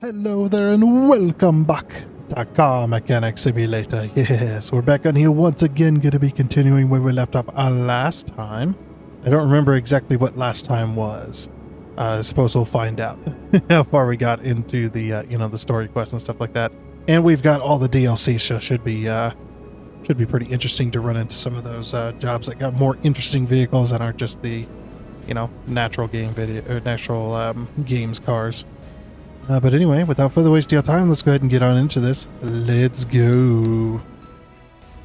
Hello there and welcome back to Car Mechanic Simulator. Yes, we're back on here once again, going to be continuing where we left off last time. I don't remember exactly what last time was. I suppose we'll find out how far we got into the, the story quest and stuff like that. And we've got all the DLC, so should be pretty interesting to run into some of those jobs that got more interesting vehicles and aren't just the, natural game video or natural games cars. But anyway, without further wasting our time, let's go ahead and get on into this. Let's go.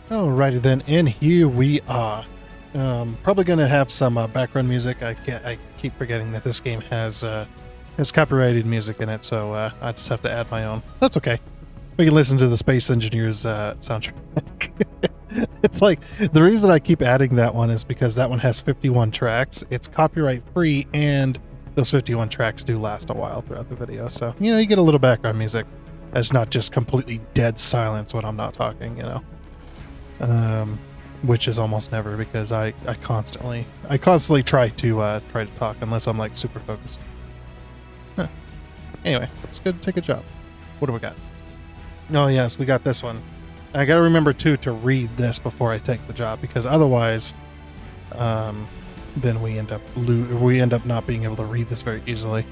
Alrighty then, and here we are. Probably going to have some background music. I keep forgetting that this game has copyrighted music in it, so I just have to add my own. That's okay. We can listen to the Space Engineers soundtrack. It's like, the reason I keep adding that one is because that one has 51 tracks. It's copyright free, and those 51 tracks do last a while throughout the video, so, you get a little background music. It's not just completely dead silence when I'm not talking, which is almost never, because I constantly try to talk unless I'm like super focused. Huh. Anyway, let's go take a job. What do we got? Oh yes, we got this one. I gotta remember too to read this before I take the job, because otherwise, then we end up not being able to read this very easily.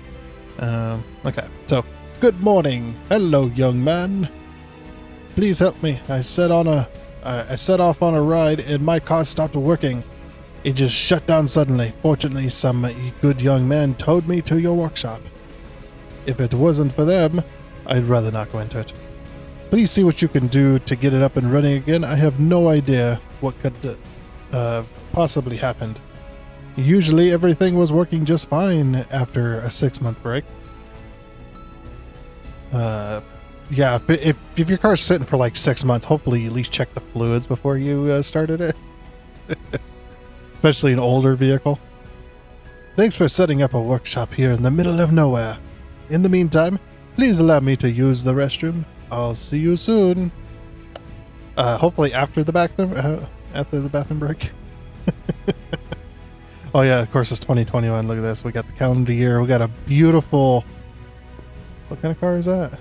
Okay, so good morning. Hello, young man. Please help me. I set off on a ride and my car stopped working. It just shut down suddenly. Fortunately, some good young man towed me to your workshop. If it wasn't for them, I'd rather not go into it. Please see what you can do to get it up and running again. I have no idea what could possibly happened. Usually everything was working just fine after a 6-month break. Yeah, if your car's sitting for like 6 months, hopefully you at least check the fluids before you started it. Especially an older vehicle. Thanks for setting up a workshop here in the middle of nowhere. In the meantime, please allow me to use the restroom. I'll see you soon. Hopefully after the bathroom break. Oh yeah, of course it's 2021. Look at this. We got the calendar year. We got a beautiful... What kind of car is that?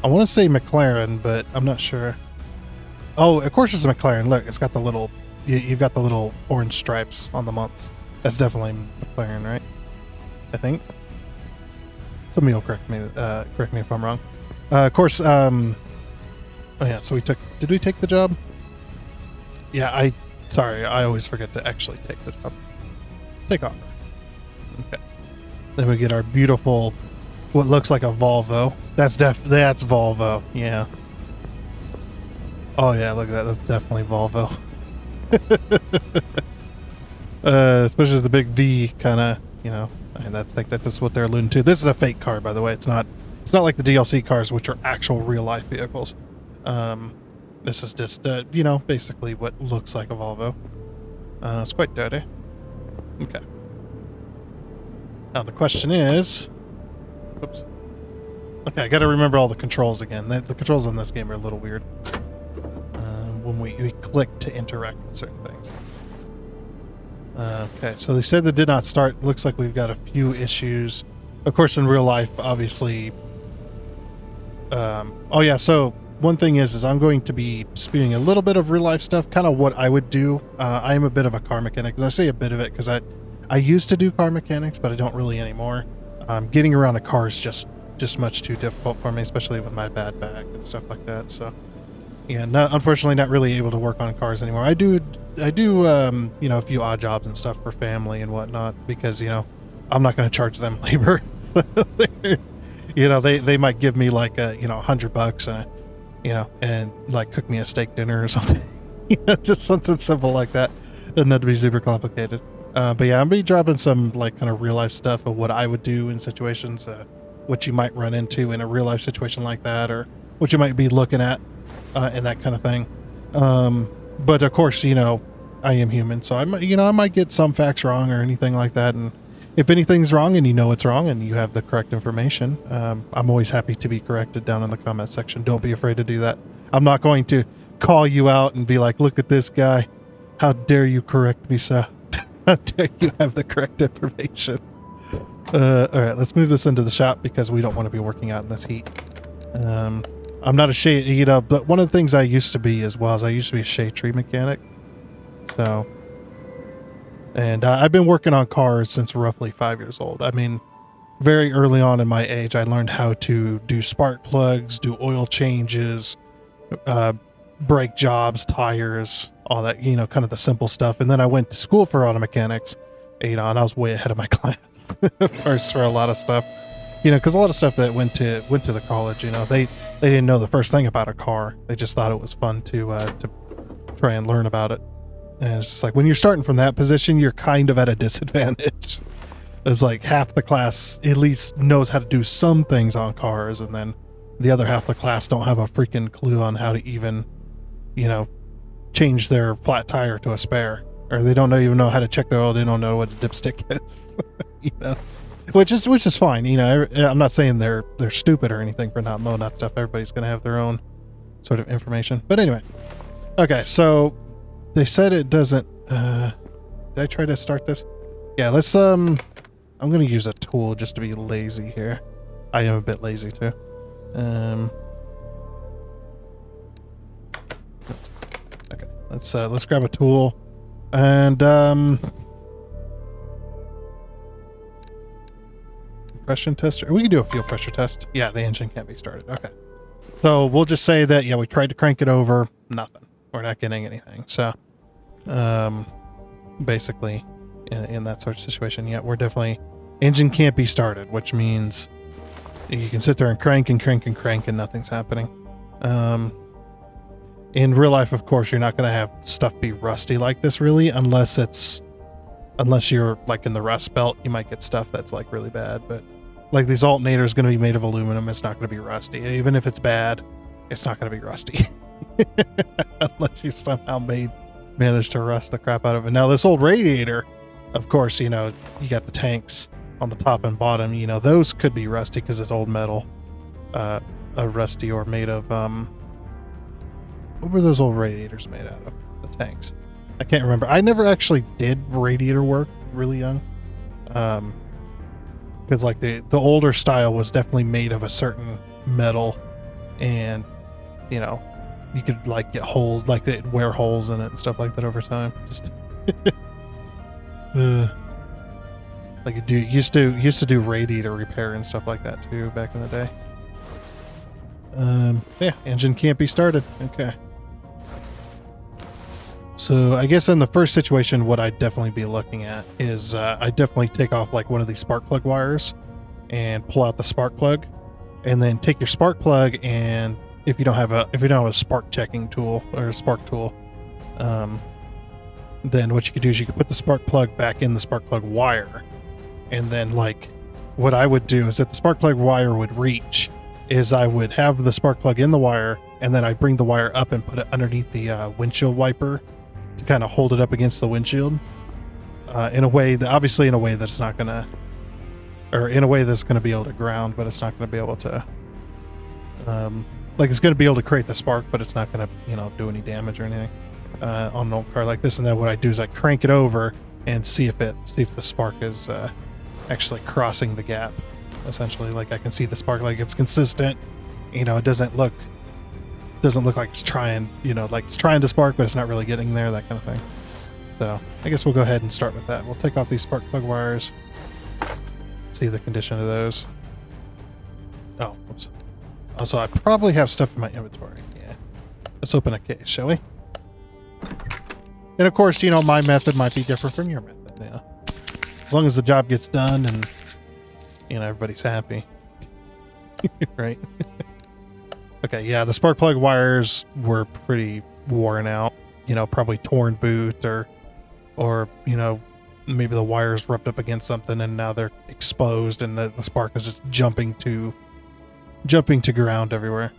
I want to say McLaren, but I'm not sure. Oh, of course it's a McLaren. Look, it's got the little... You've got the little orange stripes on the months. That's definitely McLaren, right? I think. Somebody will correct me if I'm wrong. Of course, oh yeah, so did we take the job? Yeah, sorry, I always forget to actually take the job. Take off. Okay. Then we get our beautiful, what looks like a Volvo. That's Volvo, yeah. Oh yeah, look at that, that's definitely Volvo. Especially the big V kind of, I think that's what they're alluding to. This is a fake car, by the way. It's not like the DLC cars, which are actual real-life vehicles. This is just, basically what looks like a Volvo. It's quite dirty. Okay. Now the question is... Oops. Okay, I gotta remember all the controls again. The controls in this game are a little weird. When we click to interact with certain things. Okay, so they said that did not start. Looks like we've got a few issues. Of course, in real life, obviously... oh yeah, so one thing is I'm going to be spewing a little bit of real life stuff, kind of what I would do. I am a bit of a car mechanic, and I say a bit of it because I used to do car mechanics, but I don't really anymore. Getting around a car is just much too difficult for me, especially with my bad back and stuff like that. So yeah, unfortunately not really able to work on cars anymore. I do a few odd jobs and stuff for family and whatnot because, I'm not going to charge them labor. They might give me like $100 and like cook me a steak dinner or something. Just something simple like that. Doesn't have to be super complicated. But yeah, I'm be dropping some like kind of real life stuff of what I would do in situations, what you might run into in a real life situation like that, or what you might be looking at, and that kind of thing. But of course, I am human, so I might get some facts wrong or anything like that. And if anything's wrong and it's wrong and you have the correct information, I'm always happy to be corrected down in the comment section. Don't be afraid to do that. I'm not going to call you out and be like, look at this guy. How dare you correct me, sir? How dare you have the correct information? All right, let's move this into the shop because we don't want to be working out in this heat. I'm not a shade, you know, but one of the things I used to be as well is I used to be a shade tree mechanic. So, and I've been working on cars since roughly 5 years old. I mean, very early on in my age, I learned how to do spark plugs, do oil changes, brake jobs, tires, all that, you know, kind of the simple stuff. And then I went to school for auto mechanics, you know, and I was way ahead of my class for a lot of stuff, you know, because a lot of stuff that went to the college, you know, they didn't know the first thing about a car. They just thought it was fun to try and learn about it. And it's just like when you're starting from that position, you're kind of at a disadvantage. It's like half the class at least knows how to do some things on cars, and then the other half of the class don't have a freaking clue on how to even, you know, change their flat tire to a spare, or they don't even know how to check their oil. They don't know what a dipstick is, you know, which is fine. You know, I'm not saying they're stupid or anything for not knowing that stuff. Everybody's gonna have their own sort of information. But anyway, okay. So they said it doesn't. Did I try to start this? Yeah. Let's I'm going to use a tool just to be lazy here. I am a bit lazy too. Okay, let's grab a tool and compression tester. We can do a fuel pressure test. Yeah, the engine can't be started. Okay. So we'll just say that, yeah, we tried to crank it over, nothing. We're not getting anything. So basically in that sort of situation, yeah, we're definitely, engine can't be started, which means you can sit there and crank and crank and crank and nothing's happening. In real life, of course, you're not going to have stuff be rusty like this really, unless you're like in the rust belt. You might get stuff that's like really bad, but like these alternators is going to be made of aluminum. It's not going to be rusty. Even if it's bad, it's not going to be rusty. Unless you somehow managed to rust the crap out of it. Now this old radiator, of course, you know, you got the tanks on the top and bottom, you know, those could be rusty because it's old metal, rusty, or made of, what were those old radiators made out of? The tanks. I can't remember. I never actually did radiator work really young. Because like the older style was definitely made of a certain metal, and, you know, you could like get holes, like it'd wear holes in it and stuff like that over time. Just like it used to do radiator repair and stuff like that too back in the day. Yeah, engine can't be started. Okay. So I guess in the first situation, what I'd definitely be looking at is I'd definitely take off like one of these spark plug wires and pull out the spark plug, and then take your spark plug, and if you don't have a spark checking tool or a spark tool, then what you could do is you could put the spark plug back in the spark plug wire. And then like what I would do is that the spark plug wire would reach is I would have the spark plug in the wire, and then I'd bring the wire up and put it underneath the windshield wiper to kind of hold it up against the windshield in a way that it's not gonna, or in a way that's gonna be able to ground, but it's not gonna be able to like it's gonna be able to create the spark, but it's not gonna, you know, do any damage or anything on an old car like this. And then what I do is I crank it over and see if the spark is actually crossing the gap. Essentially, like I can see the spark, like it's consistent, you know, it doesn't look like it's trying, you know, like it's trying to spark, but it's not really getting there, that kind of thing. So I guess we'll go ahead and start with that. We'll take off these spark plug wires, see the condition of those. Oh, oops. Also, I probably have stuff in my inventory. Yeah. Let's open a case, shall we? And of course, you know, my method might be different from your method, you know. As long as the job gets done and, you know, everybody's happy. Right? Okay, yeah, the spark plug wires were pretty worn out. You know, probably torn boot, or you know, maybe the wires rubbed up against something and now they're exposed, and the spark is just jumping to ground everywhere.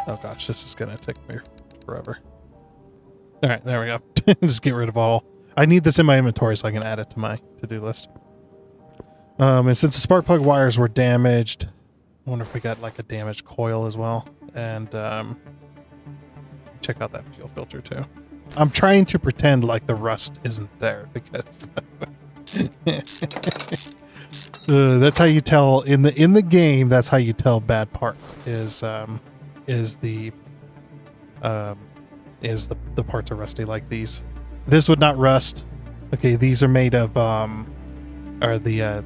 Oh gosh, this is gonna take me forever. All right, there we go. Just get rid of all. I need this in my inventory so I can add it to my to-do list. And since the spark plug wires were damaged, I wonder if we got like a damaged coil as well. And check out that fuel filter too. I'm trying to pretend like the rust isn't there because that's how you tell in the game. That's how you tell bad parts is the the parts are rusty like these. This would not rust. Okay, these are made of are the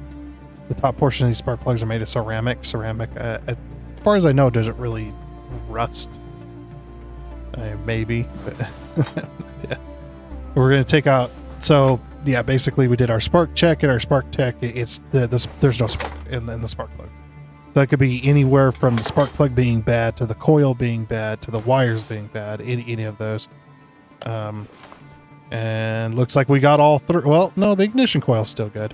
top portion of these spark plugs are made of ceramic. Ceramic, as far as I know, doesn't really rust. Maybe, but yeah. We're gonna take out. So yeah, basically we did our spark check and our spark tech. It's there's no spark in the spark plugs. So it could be anywhere from the spark plug being bad to the coil being bad to the wires being bad. Any of those. And looks like we got all three. Well, no, the ignition coil's still good.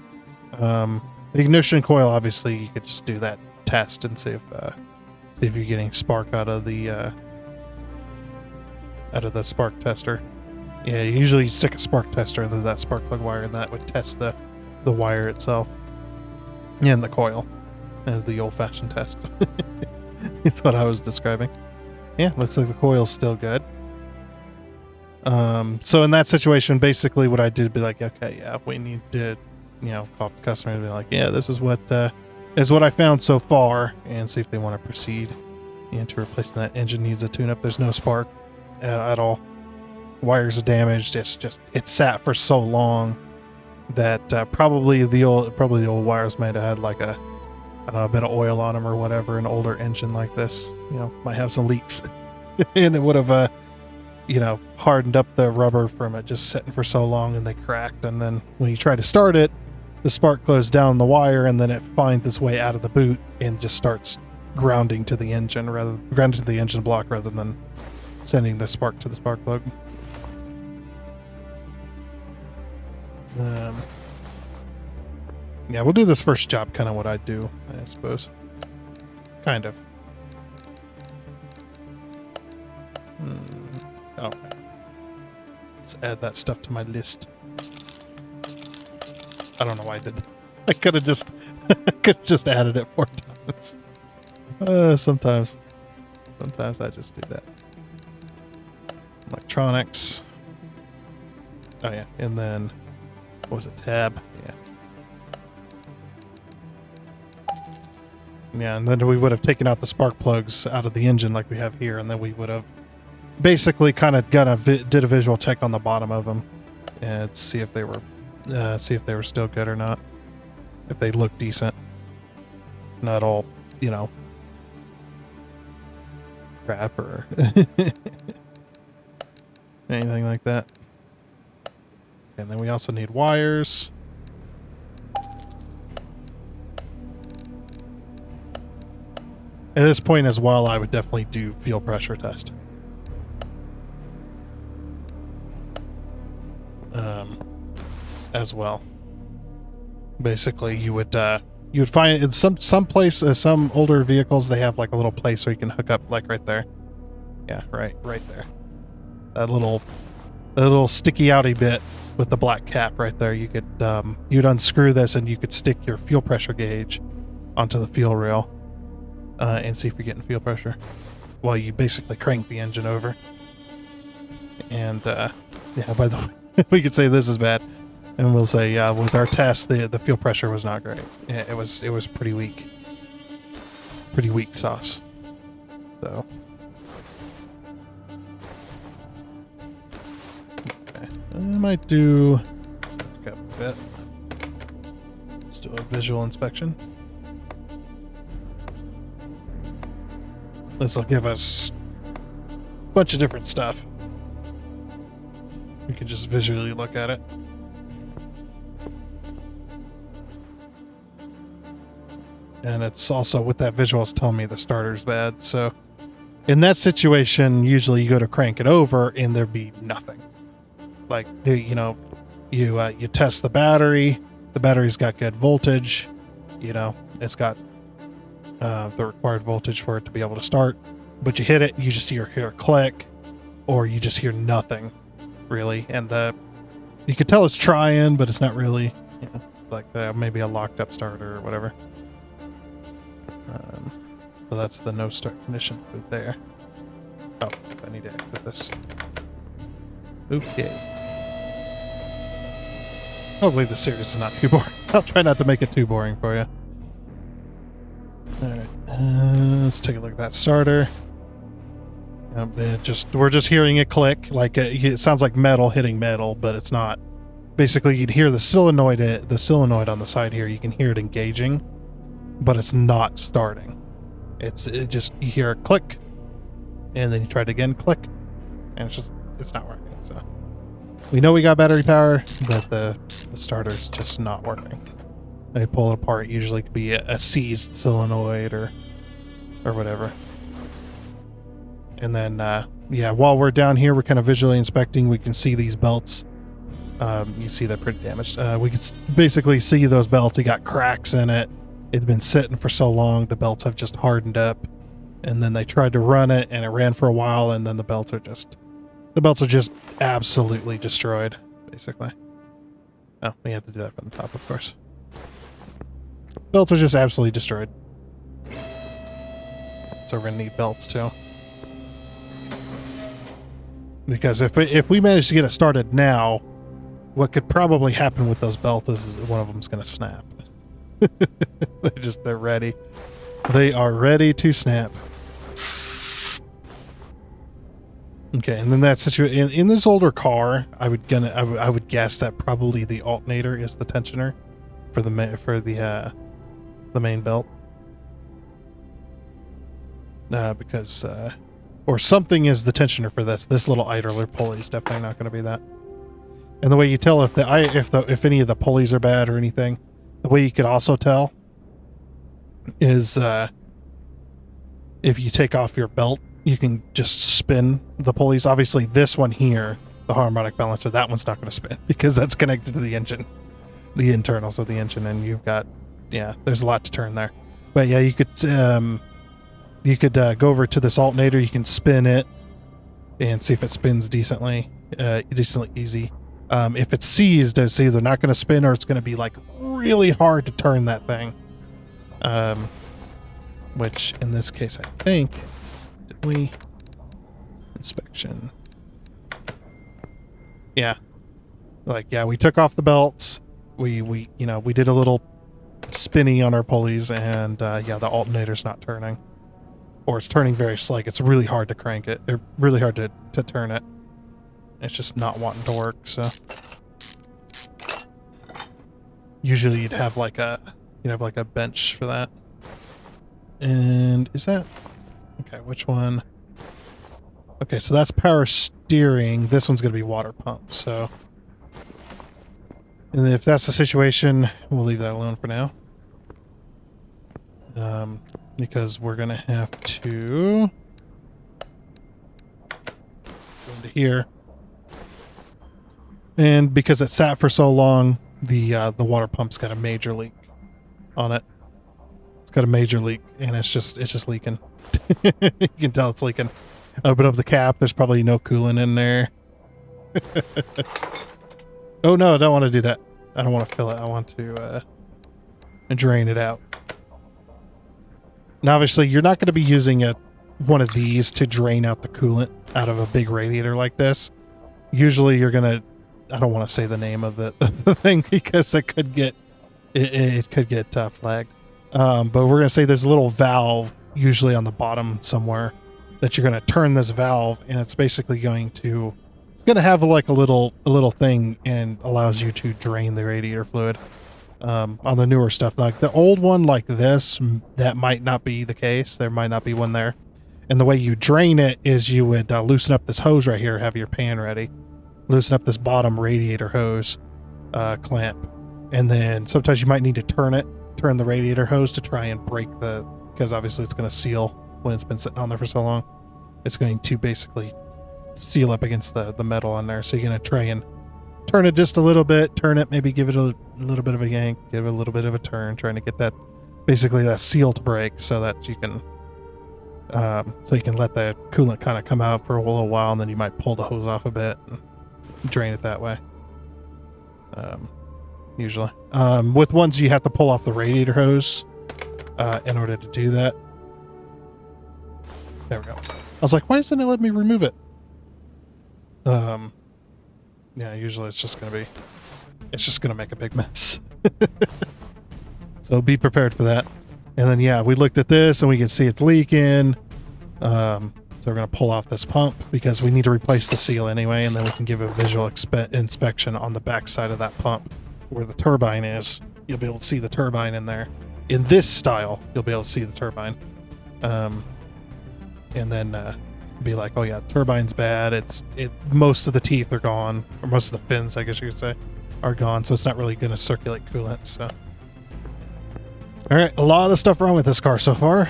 The ignition coil, obviously, you could just do that test and see if you're getting spark out of the spark tester. Yeah, usually you stick a spark tester into that spark plug wire, and that would test the wire itself and the coil. And the old-fashioned test. It's what I was describing. Yeah, looks like the coil's still good. So in that situation, basically what I did be like, okay, yeah, we need to, call the customer and be like, yeah, this is what I found so far, and see if they want to proceed into replacing that engine. Needs a tune-up. There's no spark at all. Wires are damaged. It sat for so long that probably the old wires might have had like a bit of oil on them or whatever. An older engine like this, might have some leaks, and it would have hardened up the rubber from it just sitting for so long, and they cracked. And then when you try to start it, the spark goes down the wire, and then it finds its way out of the boot and just starts grounding to the engine block rather than sending the spark to the spark plug. Yeah, we'll do this first job kind of what I do, I suppose. Kind of. Oh. Let's add that stuff to my list. I don't know why I did that. I could have just added it 4 times. Sometimes I just do that. Electronics. Oh yeah, and then what was it? Tab. Yeah. Yeah, and then we would have taken out the spark plugs out of the engine like we have here, and then we would have basically kind of did a visual check on the bottom of them and see if they were still good or not, if they look decent, not all crap or anything like that. And then we also need wires. At this point as well, I would definitely do fuel pressure test. As well. Basically, you would find in some place, some older vehicles, they have like a little place where you can hook up, like right there. Yeah, right there. That little sticky outy bit with the black cap right there. You could you'd unscrew this and you could stick your fuel pressure gauge onto the fuel rail and see if you're getting fuel pressure while you basically crank the engine over. And yeah, by the way, we could say this is bad, and we'll say yeah, with our test the fuel pressure was not great. Yeah, it was pretty weak sauce. So okay, I might do back up a bit. Let's do a visual inspection. This will give us a bunch of different stuff. We can just visually look at it. And it's also, with that visual, it's telling me the starter's bad. So in that situation, usually you go to crank it over and there'd be nothing. Like, you test the battery. The battery's got good voltage. It's got the required voltage for it to be able to start. But you hit it, you just hear a click, or you just hear nothing, really. And you could tell it's trying, but it's not really, like maybe a locked up starter or whatever. So that's the no start condition for there. Oh, I need to exit this. Okay. Hopefully the series is not too boring. I'll try not to make it too boring for you. Alright, let's take a look at that starter. We're just hearing it click, like it sounds like metal hitting metal, but it's not. Basically, you'd hear the solenoid on the side here. You can hear it engaging, but it's not starting. It just, you hear a click, and then you try it again, click, and it's not working. So we know we got battery power, but the starter's just not working. When you pull it apart, usually it could be a seized solenoid or whatever. And then, yeah, while we're down here, we're kind of visually inspecting. We can see these belts. You see they're pretty damaged. We can basically see those belts. They got cracks in it. It'd been sitting for so long, the belts have just hardened up. And then they tried to run it, and it ran for a while, and then the belts are just absolutely destroyed, basically. Oh, we have to do that from the top, of course. Belts are just absolutely destroyed. So we're gonna need belts too. Because if we manage to get it started now, what could probably happen with those belts is one of them's going to snap. They're ready. They are ready to snap. Okay, and then that situation in this older car, I would guess that probably the alternator is the tensioner for the main belt. Because or something is the tensioner for this. This little idler pulley is definitely not going to be that. And the way you tell if any of the pulleys are bad or anything, the way you could also tell is if you take off your belt, you can just spin the pulleys. Obviously, this one here, the harmonic balancer, that one's not going to spin because that's connected to the engine, the internals of the engine, and you've got, yeah, there's a lot to turn there. But yeah, you could go over to this alternator. You can spin it and see if it spins decently easy. If it's seized, it's either not going to spin or it's going to be like really hard to turn that thing. Which in this case, I think, did we inspection? Yeah, we took off the belts. We did a little spinny on our pulleys, and yeah, the alternator's not turning. Or it's turning very slow. Like, it's really hard to crank it. They're really hard to turn it. It's just not wanting to work, so. Usually you'd have like a bench for that. And is that, okay, which one? Okay, so that's power steering. This one's gonna be water pump, so. And if that's the situation, we'll leave that alone for now. Because we're gonna have to go into here. And because it sat for so long, the water pump's got a major leak on it. It's got a major leak, and it's just leaking. You can tell it's leaking. Open up the cap. There's probably no coolant in there. Oh no, I don't want to do that. I don't want to fill it. I want to drain it out. Now, obviously, you're not going to be using one of these to drain out the coolant out of a big radiator like this. Usually, you're going to, I don't want to say the name of the thing because it could get flagged. But we're going to say there's a little valve usually on the bottom somewhere that you're going to turn this valve, and it's basically going to have like a little thing and allows you to drain the radiator fluid. On the newer stuff, like the old one like this, that might not be the case. There might not be one there. And the way you drain it is you would loosen up this hose right here, have your pan ready, loosen up this bottom radiator hose clamp, and then sometimes you might need to turn the radiator hose to try and break because obviously it's going to seal when it's been sitting on there for so long. It's going to basically seal up against the metal on there. So you're going to try and turn it just a little bit, turn it, maybe give it a little bit of a yank, give it a little bit of a turn, trying to get that seal to break so that you can let the coolant kind of come out for a little while, and then you might pull the hose off a bit and drain it that way. Usually. With ones you have to pull off the radiator hose in order to do that. There we go. I was like, why doesn't it let me remove it? yeah, usually it's just gonna make a big mess. So be prepared for that. And then, yeah, we looked at this and we can see it's leaking. So we're going to pull off this pump because we need to replace the seal anyway, and then we can give a visual inspection on the back side of that pump where the turbine is. You'll be able to see the turbine in there. In this style, you'll be able to see the turbine. And then be like, oh yeah, turbine's bad. Most of the teeth are gone, or most of the fins, I guess you could say, are gone, so it's not really going to circulate coolant. So, all right, a lot of stuff wrong with this car so far.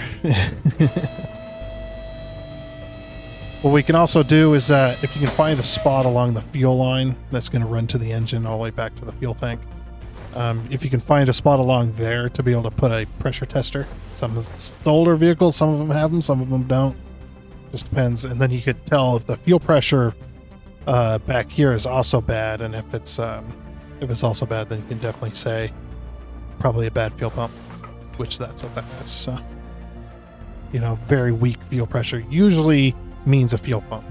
What we can also do is if you can find a spot along the fuel line that's going to run to the engine all the way back to the fuel tank, if you can find a spot along there to be able to put a pressure tester. Some of the older vehicles, some of them have them, some of them don't. Just depends. And then you could tell if the fuel pressure back here is also bad, and if it's also bad, then you can definitely say probably a bad fuel pump, which that's what that is. So, you know, very weak fuel pressure usually means a fuel pump.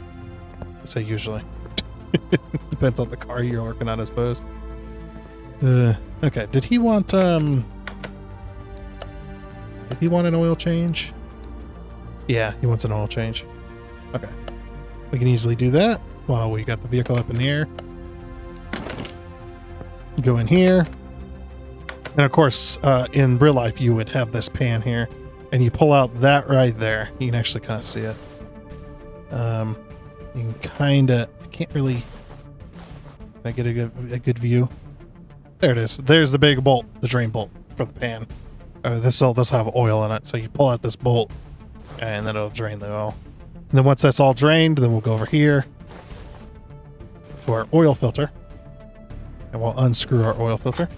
I say usually. Depends on the car you're working on, I suppose. Okay, did he want an oil change? Yeah, he wants an oil change. Okay. We can easily do that while we got the vehicle up in the air. Go in here. And of course, in real life, you would have this pan here, and you pull out that right there. You can actually kind of see it. You can kind of, I can't really, can I get a good view? There it is. There's the big bolt, the drain bolt for the pan. This will have oil in it, so you pull out this bolt, and then it'll drain the oil. And then once that's all drained, then we'll go over here to our oil filter, and we'll unscrew our oil filter.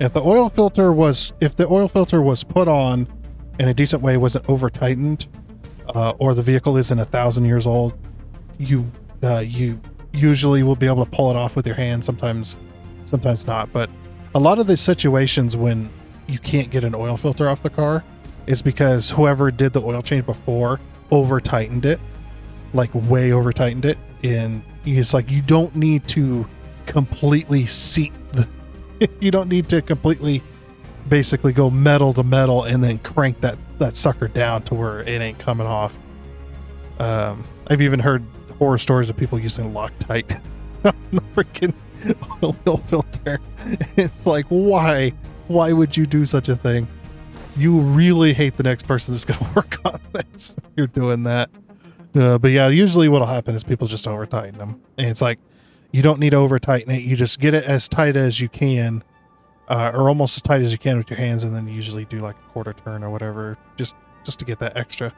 If the oil filter was put on in a decent way, wasn't over tightened, or the vehicle isn't 1,000 years old, you usually will be able to pull it off with your hand. Sometimes not. But a lot of the situations when you can't get an oil filter off the car is because whoever did the oil change before over tightened it, like way over tightened it. And it's like, you don't need to completely seat the you don't need to completely basically go metal to metal and then crank that sucker down to where it ain't coming off. I've even heard horror stories of people using Loctite on the freaking oil filter. It's like, why would you do such a thing? You really hate the next person that's going to work on this if you're doing that. But yeah, usually what'll happen is people just over tighten them, and it's like, you don't need to over tighten it. You just get it as tight as you can, or almost as tight as you can with your hands, and then you usually do like a quarter turn or whatever, just to get that extra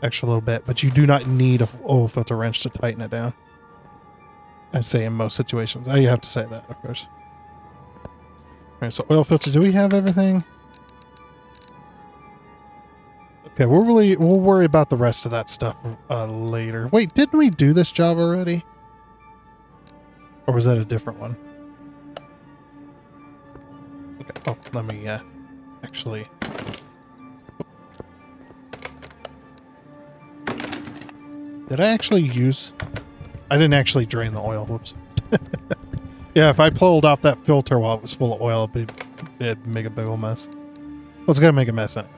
little bit. But you do not need a oil filter wrench to tighten it down. I'd say in most situations. You have to say that, of course. All right, so oil filter. Do we have everything? Okay, we'll worry about the rest of that stuff later. Wait, didn't we do this job already? Or was that a different one? Okay. Oh, let me actually. Did I actually use? I didn't actually drain the oil. Whoops. Yeah, if I pulled off that filter while it was full of oil, it'd make a big old mess. Well, it's gonna make a mess anyway.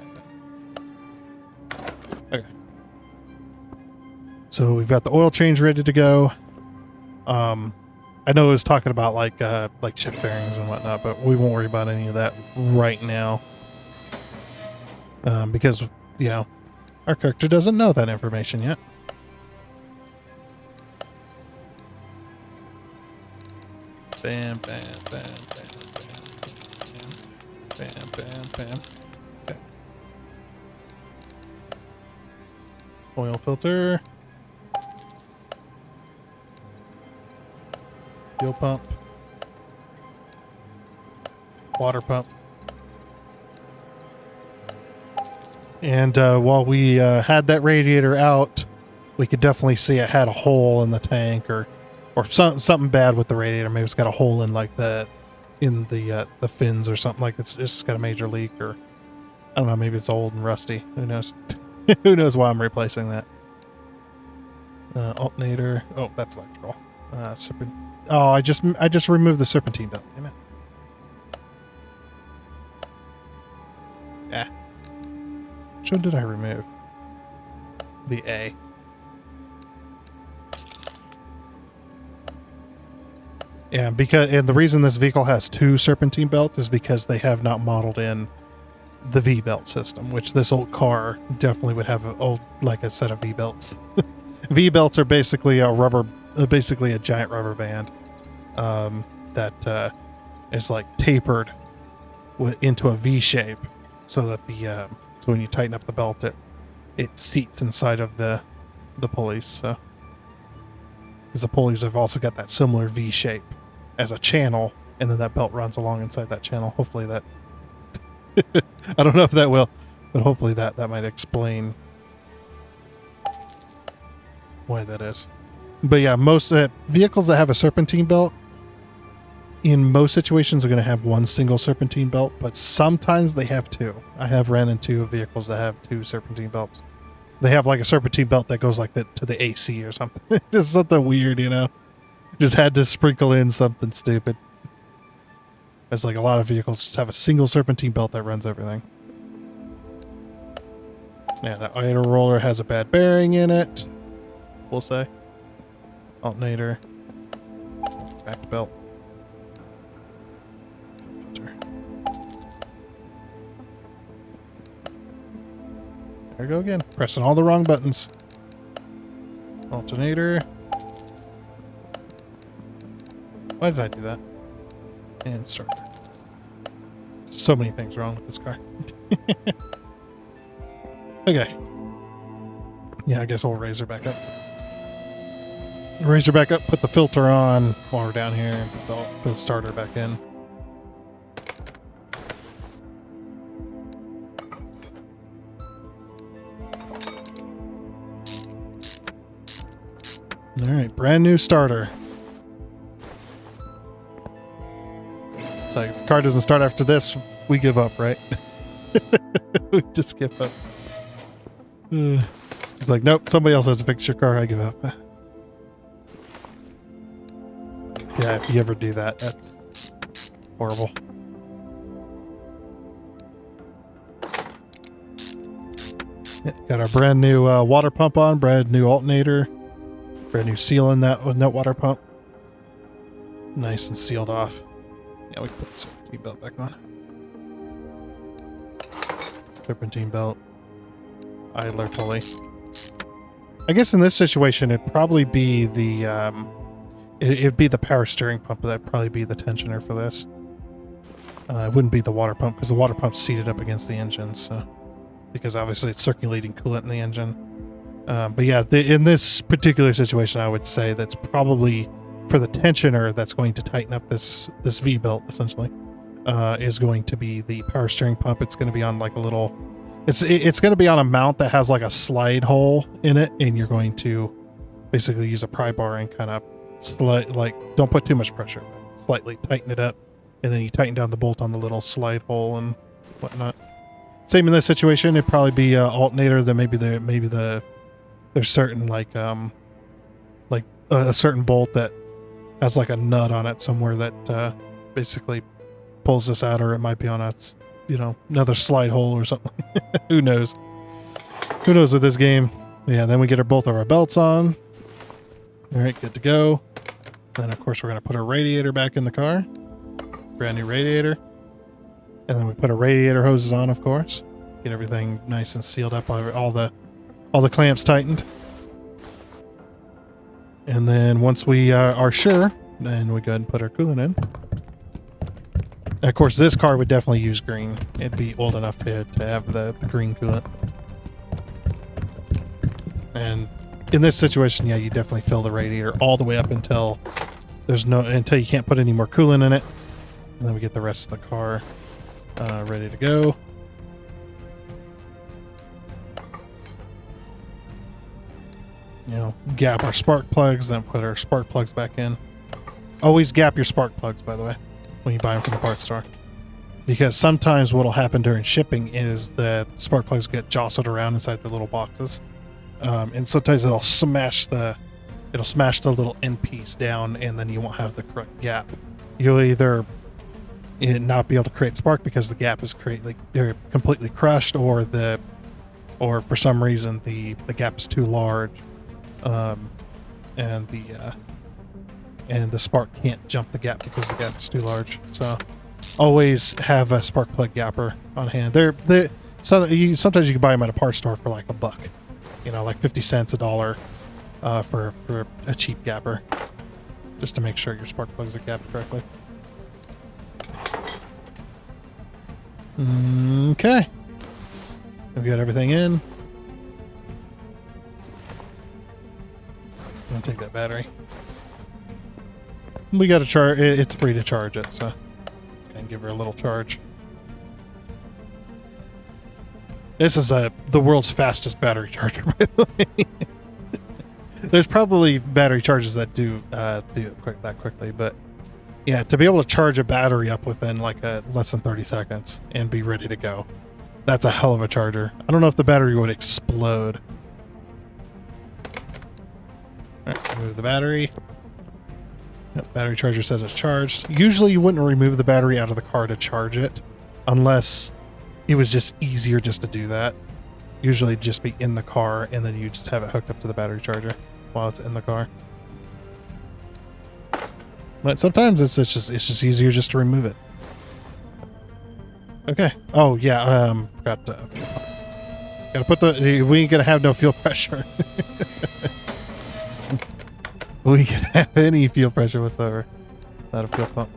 Okay. So we've got the oil change ready to go. I know it was talking about like shift bearings and whatnot, but we won't worry about any of that right now. Because, you know, our character doesn't know that information yet. Bam, bam, bam, bam, bam, bam, bam, bam. Okay. Oil filter. Fuel pump. Water pump. And while we had that radiator out, we could definitely see it had a hole in the tank, or something bad with the radiator. Maybe it's got a hole in like the fins or something, like it's just got a major leak, or I don't know, maybe it's old and rusty. Who knows? Who knows why I'm replacing that? Alternator. Oh, that's electrical. Oh, I just removed the serpentine belt. Damn it. Yeah. Which one did I remove? The A. Yeah, and the reason this vehicle has 2 serpentine belts is because they have not modeled in the V belt system, which this old car definitely would have like a set of V belts. V belts are basically basically a giant rubber band that is like tapered into a V shape, so that so when you tighten up the belt, it seats inside of the pulleys. So, because the pulleys have also got that similar V shape as a channel, and then that belt runs along inside that channel. Hopefully that I don't know if that will, but hopefully that might explain why that is. But yeah, most vehicles that have a serpentine belt, in most situations, are going to have one single serpentine belt, but sometimes they have 2. I have ran into vehicles that have 2 serpentine belts. They have like a serpentine belt that goes like that to the AC or something. Just something weird, you know? Just had to sprinkle in something stupid. It's like a lot of vehicles just have a single serpentine belt that runs everything. Yeah, that idle roller has a bad bearing in it, we'll say. Alternator. Back belt. Filter. There we go again. Pressing all the wrong buttons. Alternator. Why did I do that? And starter. So many things wrong with this car. Okay. Yeah, I guess we'll raise her back up. Raise her back up, put the filter on while we're down here, and put the starter back in. Alright, brand new starter. It's like, if the car doesn't start after this, we give up, right? We just skip up. It's like, nope, somebody else has to fix your car, I give up. Yeah, if you ever do that, that's horrible. Yeah, got our brand new water pump on, brand new alternator, brand new seal in that water pump. Nice and sealed off. Yeah, we can put the serpentine belt back on. Serpentine belt. Idler pulley. I guess in this situation, it'd probably be the it'd be the power steering pump. That'd probably be the tensioner for this. It wouldn't be the water pump, because the water pump's seated up against the engine, so because obviously it's circulating coolant in the engine. But yeah, in this particular situation, I would say that's probably for the tensioner that's going to tighten up this V belt, essentially, is going to be the power steering pump. It's going to be on like a little, it's going to be on a mount that has like a slide hole in it, and you're going to basically use a pry bar and kind of don't put too much pressure, but slightly tighten it up, and then you tighten down the bolt on the little slide hole and whatnot. Same in this situation, it'd probably be alternator. Then maybe there's certain like a certain bolt that has like a nut on it somewhere that basically pulls this out, or it might be on a, another slide hole or something. Who knows? Who knows with this game? Yeah, then we get both of our belts on. All right, good to go. Then of course we're gonna put our radiator back in the car. Brand new radiator. And then we put our radiator hoses on, of course. Get everything nice and sealed up, all the clamps tightened. And then once we are sure, then we go ahead and put our coolant in. And of course, this car would definitely use green. It'd be old enough to have the green coolant. And in this situation, yeah, you definitely fill the radiator all the way up until until you can't put any more coolant in it. And then we get the rest of the car ready to go. Gap our spark plugs, then put our spark plugs back in. Always gap your spark plugs, by the way, when you buy them from the parts store. Because sometimes what'll happen during shipping is that spark plugs get jostled around inside the little boxes. And sometimes it'll smash the it'll smash the little end piece down, and then you won't have the correct gap. You'll either not be able to create spark because the gap is they're completely crushed, or for some reason the gap is too large, and the spark can't jump the gap because the gap is too large. So always have a spark plug gapper on hand. Sometimes you can buy them at a parts store for like $1, like 50 cents, $1, for a cheap gapper, just to make sure your spark plugs are gapped correctly. Okay, we've got everything in. I'm gonna take that battery. We got to charge. It's free to charge it, so it's gonna give her a little charge. This is the world's fastest battery charger, by the way. There's probably battery chargers that do it that quickly, but yeah, to be able to charge a battery up within like less than 30 seconds and be ready to go, that's a hell of a charger. I don't know if the battery would explode. All right, remove the battery. Yep, battery charger says it's charged. Usually you wouldn't remove the battery out of the car to charge it unless it was just easier just to do that. Usually just be in the car and then you just have it hooked up to the battery charger while it's in the car. But sometimes it's just easier just to remove it. Okay. Oh yeah, forgot to gotta put we ain't gonna have no fuel pressure. We can have any fuel pressure whatsoever. Not a fuel pump.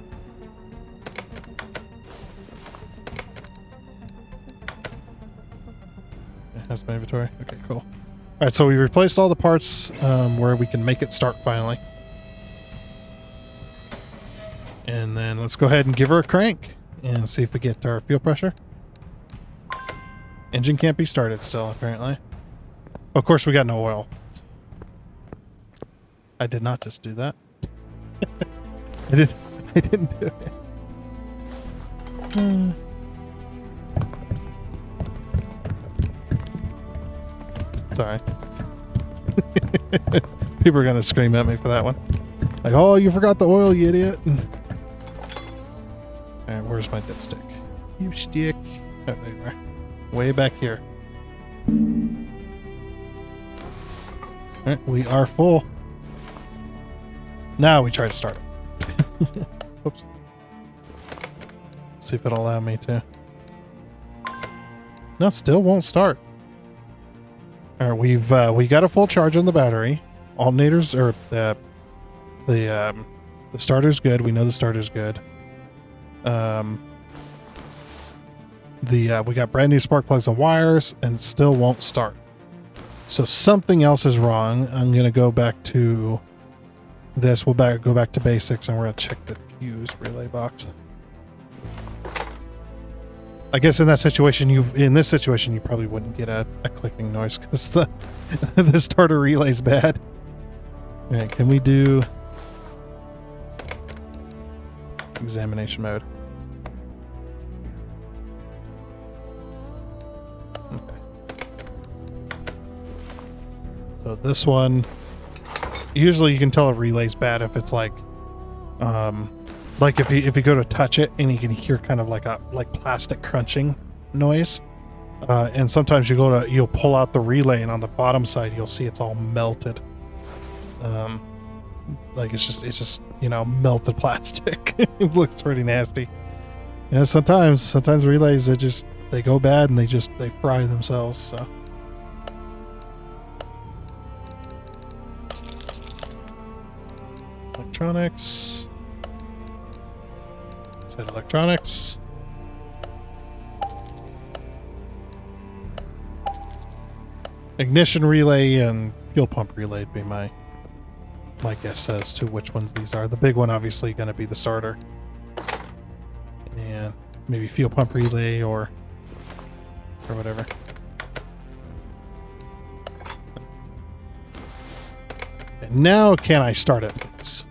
That's my inventory. Okay, cool. All right, so we replaced all the parts where we can make it start finally. And then let's go ahead and give her a crank and see if we get our fuel pressure. Engine can't be started still, apparently. Of course, we got no oil. I did not just do that. I didn't do it. Sorry. People are gonna scream at me for that one. Like, oh, you forgot the oil, you idiot. Alright, where's my dipstick? You stick. Oh, there you are. Way back here. Alright, we are full. Now we try to start it. Oops. See if it'll allow me to. No, still won't start. All right, we got a full charge on the battery. Alternators, or the starter's good. We know the starter's good. We got brand new spark plugs and wires, and it still won't start. So something else is wrong. I'm gonna go back to this. We'll go back to basics, and we're gonna check the fuse relay box. I guess in this situation, you probably wouldn't get a clicking noise because the starter relay's bad. All right, can we do examination mode? Okay. So this one, usually you can tell a relay's bad if it's like if you go to touch it and you can hear kind of like plastic crunching noise, and sometimes you'll pull out the relay and on the bottom side you'll see it's all melted, like it's just melted plastic. It looks pretty nasty. Yeah, sometimes relays they go bad and they fry themselves. So electronics. Electronics. Ignition relay and fuel pump relay would be my guess as to which ones these are. The big one obviously going to be the starter, and maybe fuel pump relay or whatever. And now can I start it, please?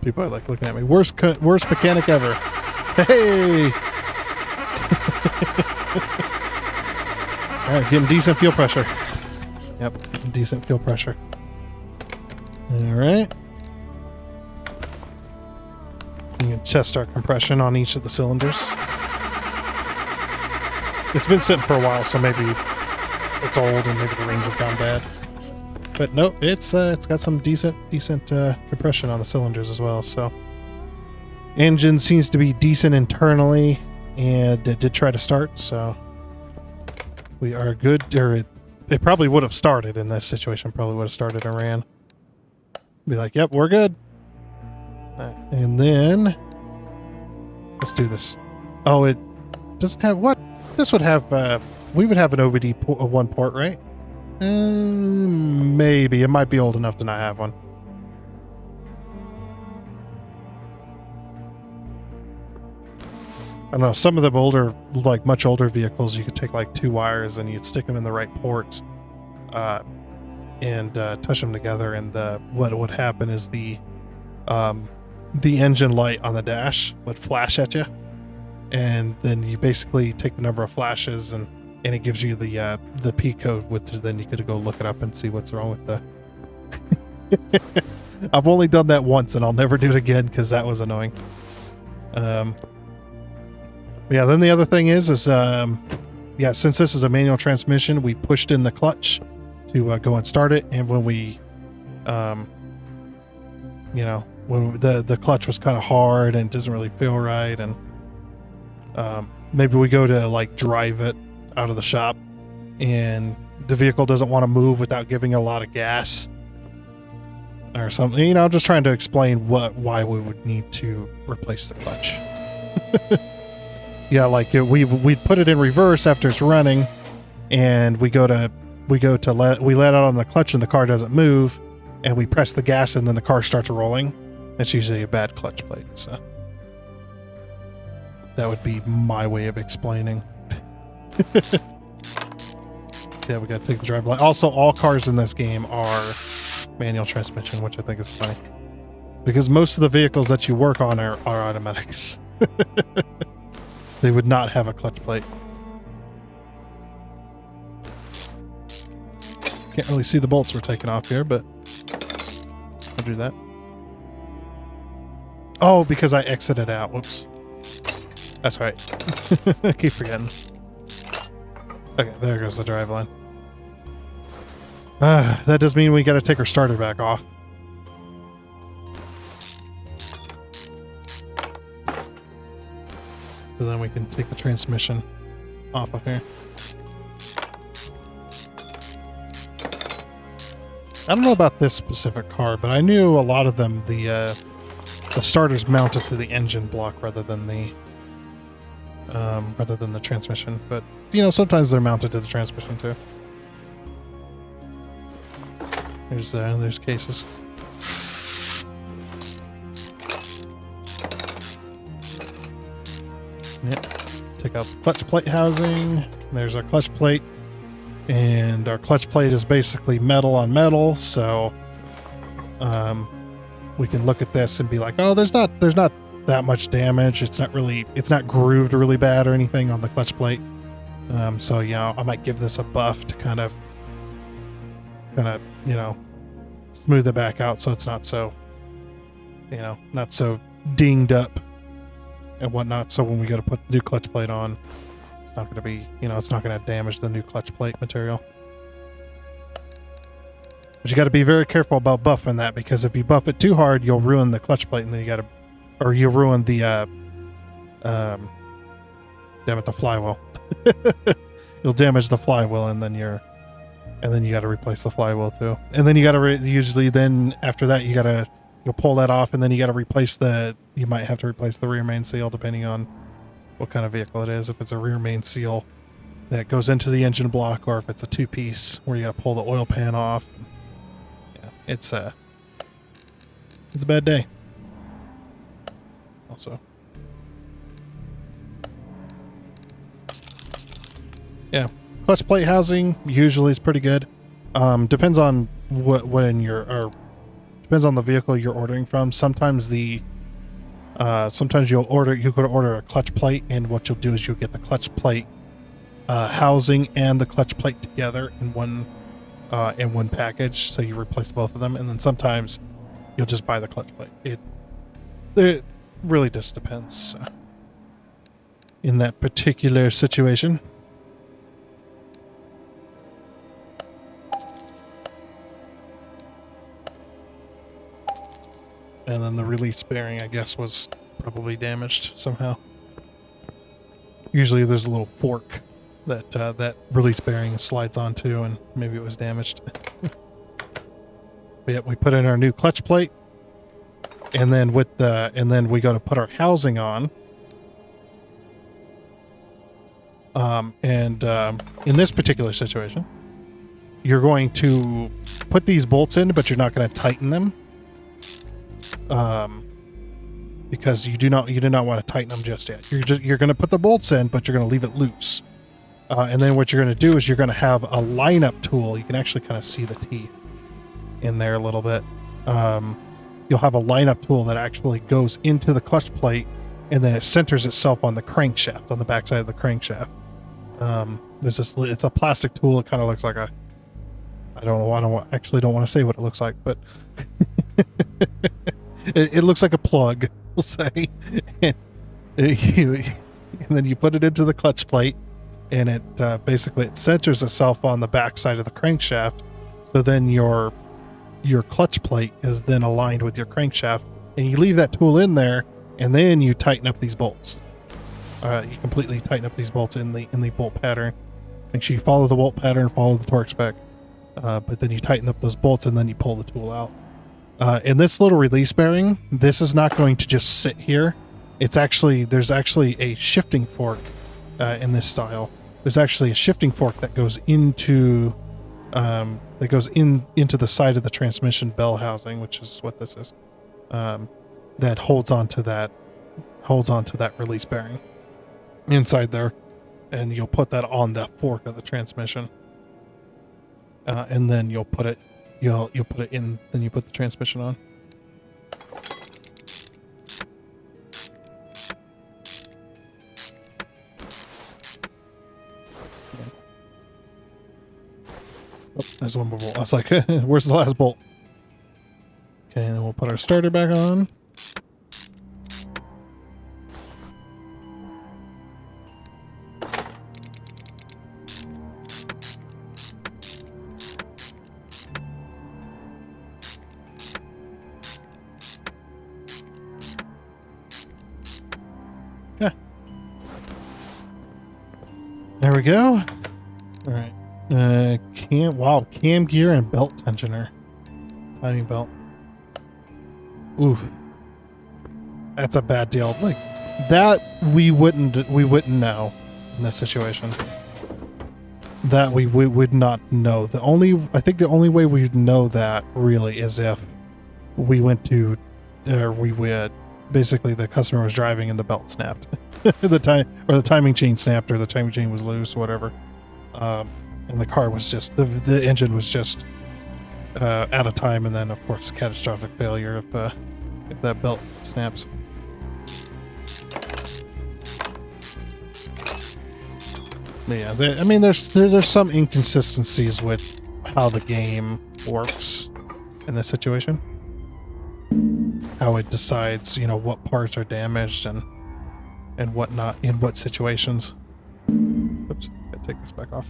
People are like looking at me. Worst mechanic ever. Hey! Alright, getting decent fuel pressure. Yep, decent fuel pressure. Alright. You can test our compression on each of the cylinders. It's been sitting for a while, so maybe it's old and maybe the rings have gone bad. But nope, it's got some decent compression on the cylinders as well. So engine seems to be decent internally, and it did try to start, so we are good. Or it probably would have started in this situation. Probably would have started and ran. Be like, yep, we're good. And then let's do this. Oh, it doesn't have what? This would have. We would have an OBD one port, right? Maybe it might be old enough to not have one. I don't know. Some of the older, like much older vehicles, you could take like 2 wires and you'd stick them in the right ports, and touch them together. And what would happen is the engine light on the dash would flash at you, and then you basically take the number of flashes and it gives you the P code, which then you could go look it up and see what's wrong with the. I've only done that once, and I'll never do it again because that was annoying. Yeah. Then the other thing is yeah, since this is a manual transmission, we pushed in the clutch to go and start it, and when we, you know, when the clutch was kind of hard and it doesn't really feel right, and maybe we go to like drive it out of the shop and the vehicle doesn't want to move without giving a lot of gas or something, you know, just trying to explain why we would need to replace the clutch. Yeah, like we'd put it in reverse after it's running, and we let out on the clutch and the car doesn't move, and we press the gas and then the car starts rolling. That's usually a bad clutch plate, so that would be my way of explaining. Yeah, we gotta take the drive line. Also, all cars in this game are manual transmission, which I think is funny, because most of the vehicles that you work on are automatics. They would not have a clutch plate. Can't really see the bolts we're taking off here, but I'll do that. Oh, because I exited out. Whoops. That's right. I keep forgetting. Okay, there goes the drive line. That does mean we got to take our starter back off. So then we can take the transmission off of here. I don't know about this specific car, but I knew a lot of them, the starter's mounted to the engine block rather than the transmission. But you know, sometimes they're mounted to the transmission too. There's cases. Yep. Take out the clutch plate housing. There's our clutch plate, and our clutch plate is basically metal on metal. So, we can look at this and be like, oh, there's not that much damage. It's not grooved really bad or anything on the clutch plate. So, you know, I might give this a buff to kind of, you know, smooth it back out so it's not so, you know, not so dinged up and whatnot. So when we go to put the new clutch plate on, it's not going to be, you know, it's not going to damage the new clutch plate material. But you got to be very careful about buffing that, because if you buff it too hard, you'll ruin the clutch plate, and then you'll ruin the, damn it, the flywheel. You'll damage the flywheel, and then you got to replace the flywheel too. And then you got to usually then after that you'll pull that off, and then you might have to replace the rear main seal depending on what kind of vehicle it is. If it's a rear main seal that goes into the engine block, or if it's a 2-piece where you got to pull the oil pan off. Yeah, it's a bad day. Also. Yeah. Clutch plate housing usually is pretty good. Depends on depends on the vehicle you're ordering from. Sometimes the Sometimes you go to order a clutch plate, and what you'll do is you'll get the clutch plate housing and the clutch plate together in one package, so you replace both of them. And then sometimes you'll just buy the clutch plate. It really just depends in that particular situation. And then the release bearing, I guess, was probably damaged somehow. Usually there's a little fork that that release bearing slides onto, and maybe it was damaged. But yeah, we put in our new clutch plate, and then we go to put our housing on. In this particular situation, you're going to put these bolts in, but you're not going to tighten them. Because you do not want to tighten them just yet. You're going to put the bolts in, but you're going to leave it loose. And then what you're going to do is you're going to have a lineup tool. You can actually kind of see the teeth in there a little bit. You'll have a lineup tool that actually goes into the clutch plate, and then it centers itself on the crankshaft, on the backside of the crankshaft. It's a plastic tool. It kind of looks like I don't know. I don't want to say what it looks like, but it looks like a plug, we'll say. And then you put it into the clutch plate, and it basically it centers itself on the backside of the crankshaft. So then your clutch plate is then aligned with your crankshaft, and you leave that tool in there, and then you tighten up these bolts. You completely tighten up these bolts in the bolt pattern. Make sure you follow the bolt pattern, follow the torque spec, but then you tighten up those bolts, and then you pull the tool out. In this little release bearing, this is not going to just sit here. There's actually a shifting fork in this style. There's actually a shifting fork that goes into into the side of the transmission bell housing, which is what this is. That holds onto that release bearing inside there, and you'll put that on the fork of the transmission, and then you'll put it in. Then you put the transmission on. Oh, there's one more bolt. I was like, where's the last bolt? Okay, and then we'll put our starter back on. Okay. There we go. All right. Cam gear and belt tensioner. Timing belt. Oof. That's a bad deal. Like that we wouldn't know in this situation. That we would not know. I think the only way we'd know that really is if we went to basically the customer was driving and the belt snapped. the timing chain snapped, or the timing chain was loose, whatever. And the car was just the engine was just out of time, and then of course catastrophic failure if that belt snaps. But yeah, there's some inconsistencies with how the game works in this situation. How it decides, what parts are damaged and whatnot in what situations. Oops, gotta take this back off.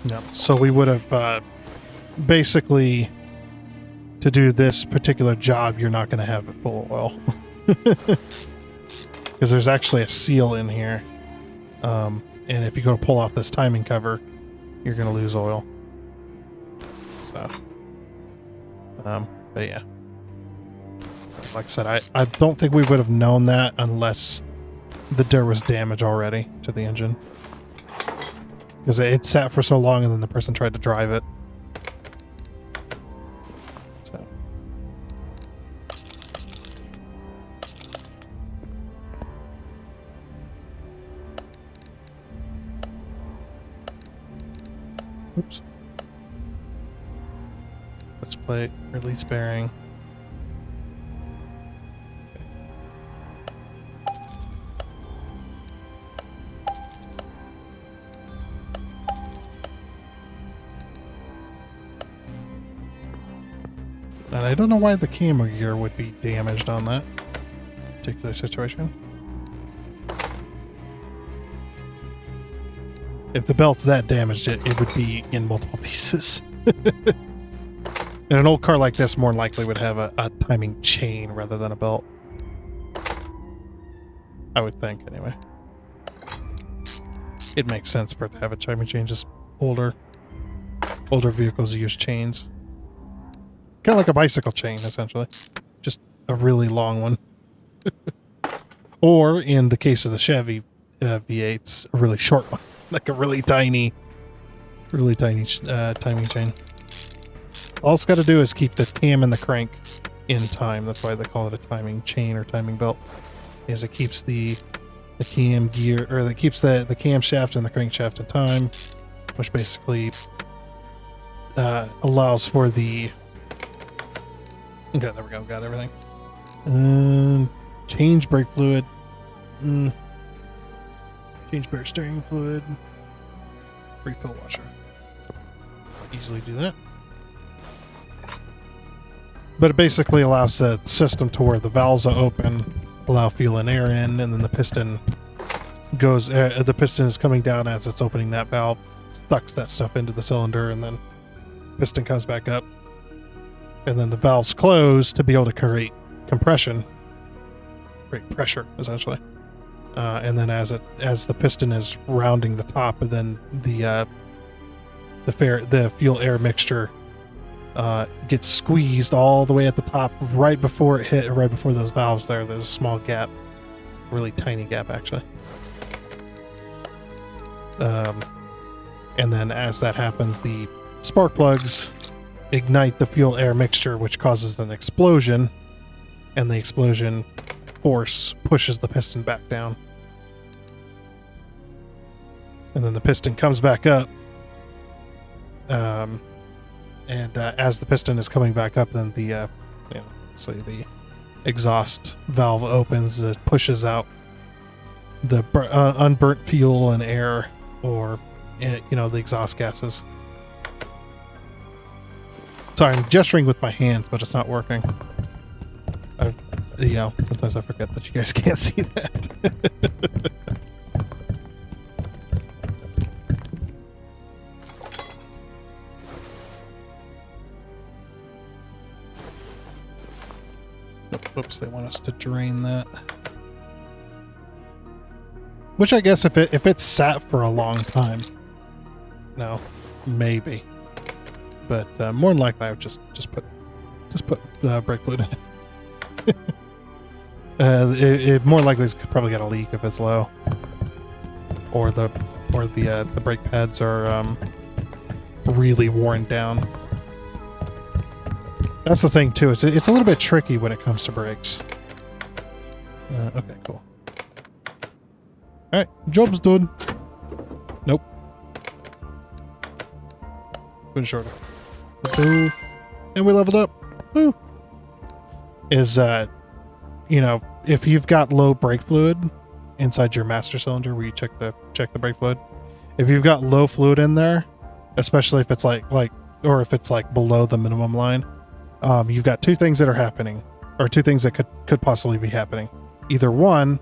No, so we would have basically, to do this particular job, you're not going to have it full of oil. Because there's actually a seal in here. And if you go to pull off this timing cover, you're going to lose oil. So, but yeah. Like I said, I don't think we would have known that unless there was damage already to the engine. Because it sat for so long and then the person tried to drive it. So. Oops. Clutch plate, release bearing. And I don't know why the camera gear would be damaged on that particular situation. If the belt's that damaged, it would be in multiple pieces. And an old car like this more than likely would have a timing chain rather than a belt. I would think, anyway. It makes sense for it to have a timing chain, just older vehicles use chains. Kind of like a bicycle chain, essentially. Just a really long one. Or, in the case of the Chevy V8s, a really short one. Like a really tiny timing chain. All it's got to do is keep the cam and the crank in time. That's why they call it a timing chain or timing belt. Is it keeps the cam gear, or it keeps the camshaft and the crankshaft in time, which basically allows for the... Okay, there we go. Got everything. Change brake fluid. Change bare steering fluid. Refill washer. Easily do that. But it basically allows the system to where the valves are open, allow fuel and air in, and then the piston goes. The piston is coming down as it's opening that valve, sucks that stuff into the cylinder, and then piston comes back up, and then the valves close to be able to create compression, create pressure essentially. And then as the piston is rounding the top, and then the fuel air mixture gets squeezed all the way at the top right before those valves there's a small gap, really tiny gap actually. And then as that happens, the spark plugs ignite the fuel air mixture, which causes an explosion, and the explosion force pushes the piston back down. And then the piston comes back up. As the piston is coming back up, then the exhaust valve opens, it pushes out the unburnt fuel and air, or the exhaust gases. Sorry, I'm gesturing with my hands, but it's not working. Sometimes I forget that you guys can't see that. Whoops, they want us to drain that. Which I guess if it's sat for a long time, no, maybe. But more than likely I would just put brake fluid in it. It more likely it's probably got a leak if it's low, or the brake pads are really worn down. That's the thing too. It's a little bit tricky when it comes to brakes. Okay, cool. All right, job's done. Nope. Been shorter. Let's go. And we leveled up. Woo. Is if you've got low brake fluid inside your master cylinder where you check the brake fluid, if you've got low fluid in there, especially if it's or if it's below the minimum line, you've got two things that are happening, or two things that could possibly be happening. Either one,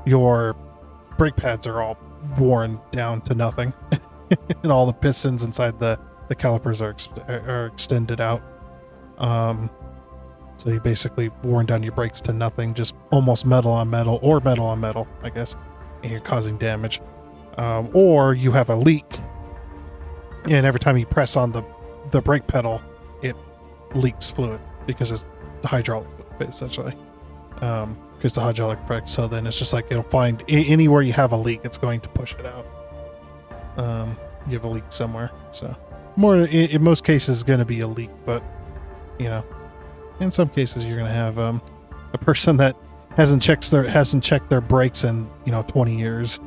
your brake pads are all worn down to nothing, and all the pistons inside the calipers are extended out. So you basically worn down your brakes to nothing, just almost metal on metal, or metal on metal, I guess, and you're causing damage. Or you have a leak, and every time you press on the brake pedal, it leaks fluid because it's the hydraulic fluid, essentially. Because the hydraulic effect, so then it's just it'll find anywhere you have a leak, it's going to push it out. You have a leak somewhere, so in most cases it's going to be a leak, but in some cases you're going to have a person that hasn't checked their brakes in 20 years,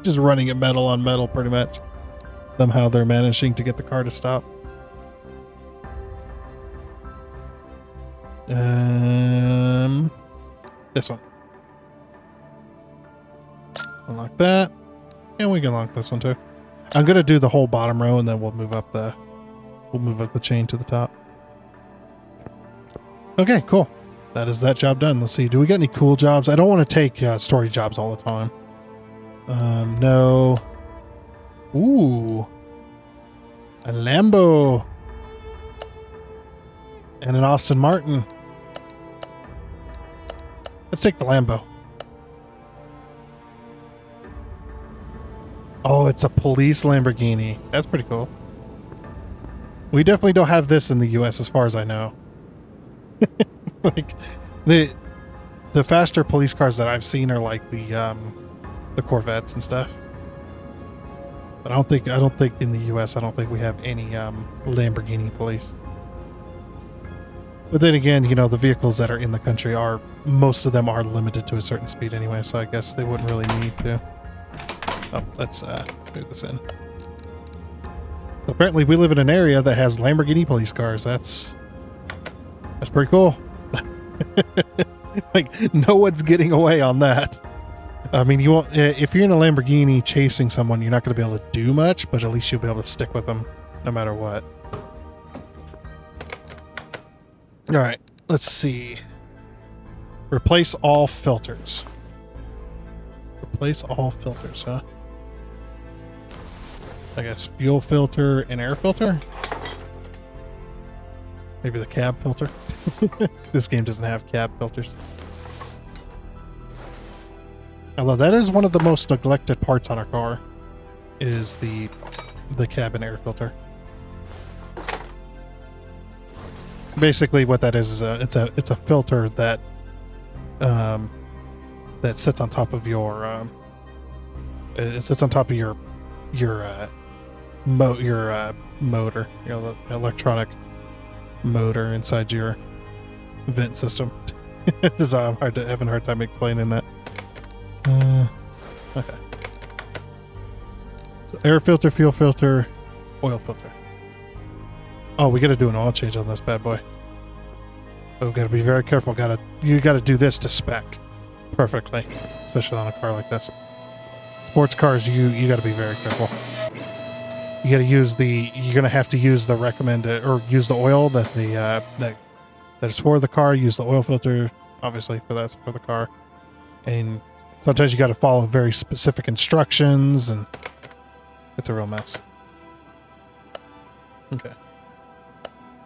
just running it metal on metal pretty much. Somehow they're managing to get the car to stop. This one. Unlock that, and we can unlock this one too. I'm gonna do the whole bottom row, and then we'll move up the chain to the top. Okay, cool. That is that job done. Let's see. Do we got any cool jobs? I don't want to take story jobs all the time. No. Ooh. A Lambo. And an Aston Martin. Let's take the Lambo. Oh, it's a police Lamborghini. That's pretty cool. We definitely don't have this in the US as far as I know. Like the faster police cars that I've seen are like the Corvettes and stuff. But I don't think in the US I don't think we have any Lamborghini police. But then again, you know, the vehicles that are in the country are, most of them are limited to a certain speed anyway, so I guess they wouldn't really need to. Oh, let's move this in. So apparently we live in an area that has Lamborghini police cars. That's pretty cool. Like, no one's getting away on that. I mean, you won't, if you're in a Lamborghini chasing someone, you're not going to be able to do much, but at least you'll be able to stick with them no matter what. All right, let's see. Replace all filters. Replace all filters, huh? I guess fuel filter and air filter? Maybe the cab filter? This game doesn't have cab filters. Although that is one of the most neglected parts on our car, is the cabin air filter. Basically, what that is it's a filter that that sits on top of your it sits on top of your motor, you know, the electronic motor inside your vent system. This is having a hard time explaining that. Okay. So air filter, fuel filter, oil filter. Oh, we got to do an oil change on this bad boy. Oh, got to be very careful. You got to do this to spec perfectly, especially on a car like this. Sports cars, you got to be very careful. You got to use you're gonna have to use the recommended, or use the oil that that is for the car. Use the oil filter, obviously, for the car, and sometimes you got to follow very specific instructions, and it's a real mess. Okay.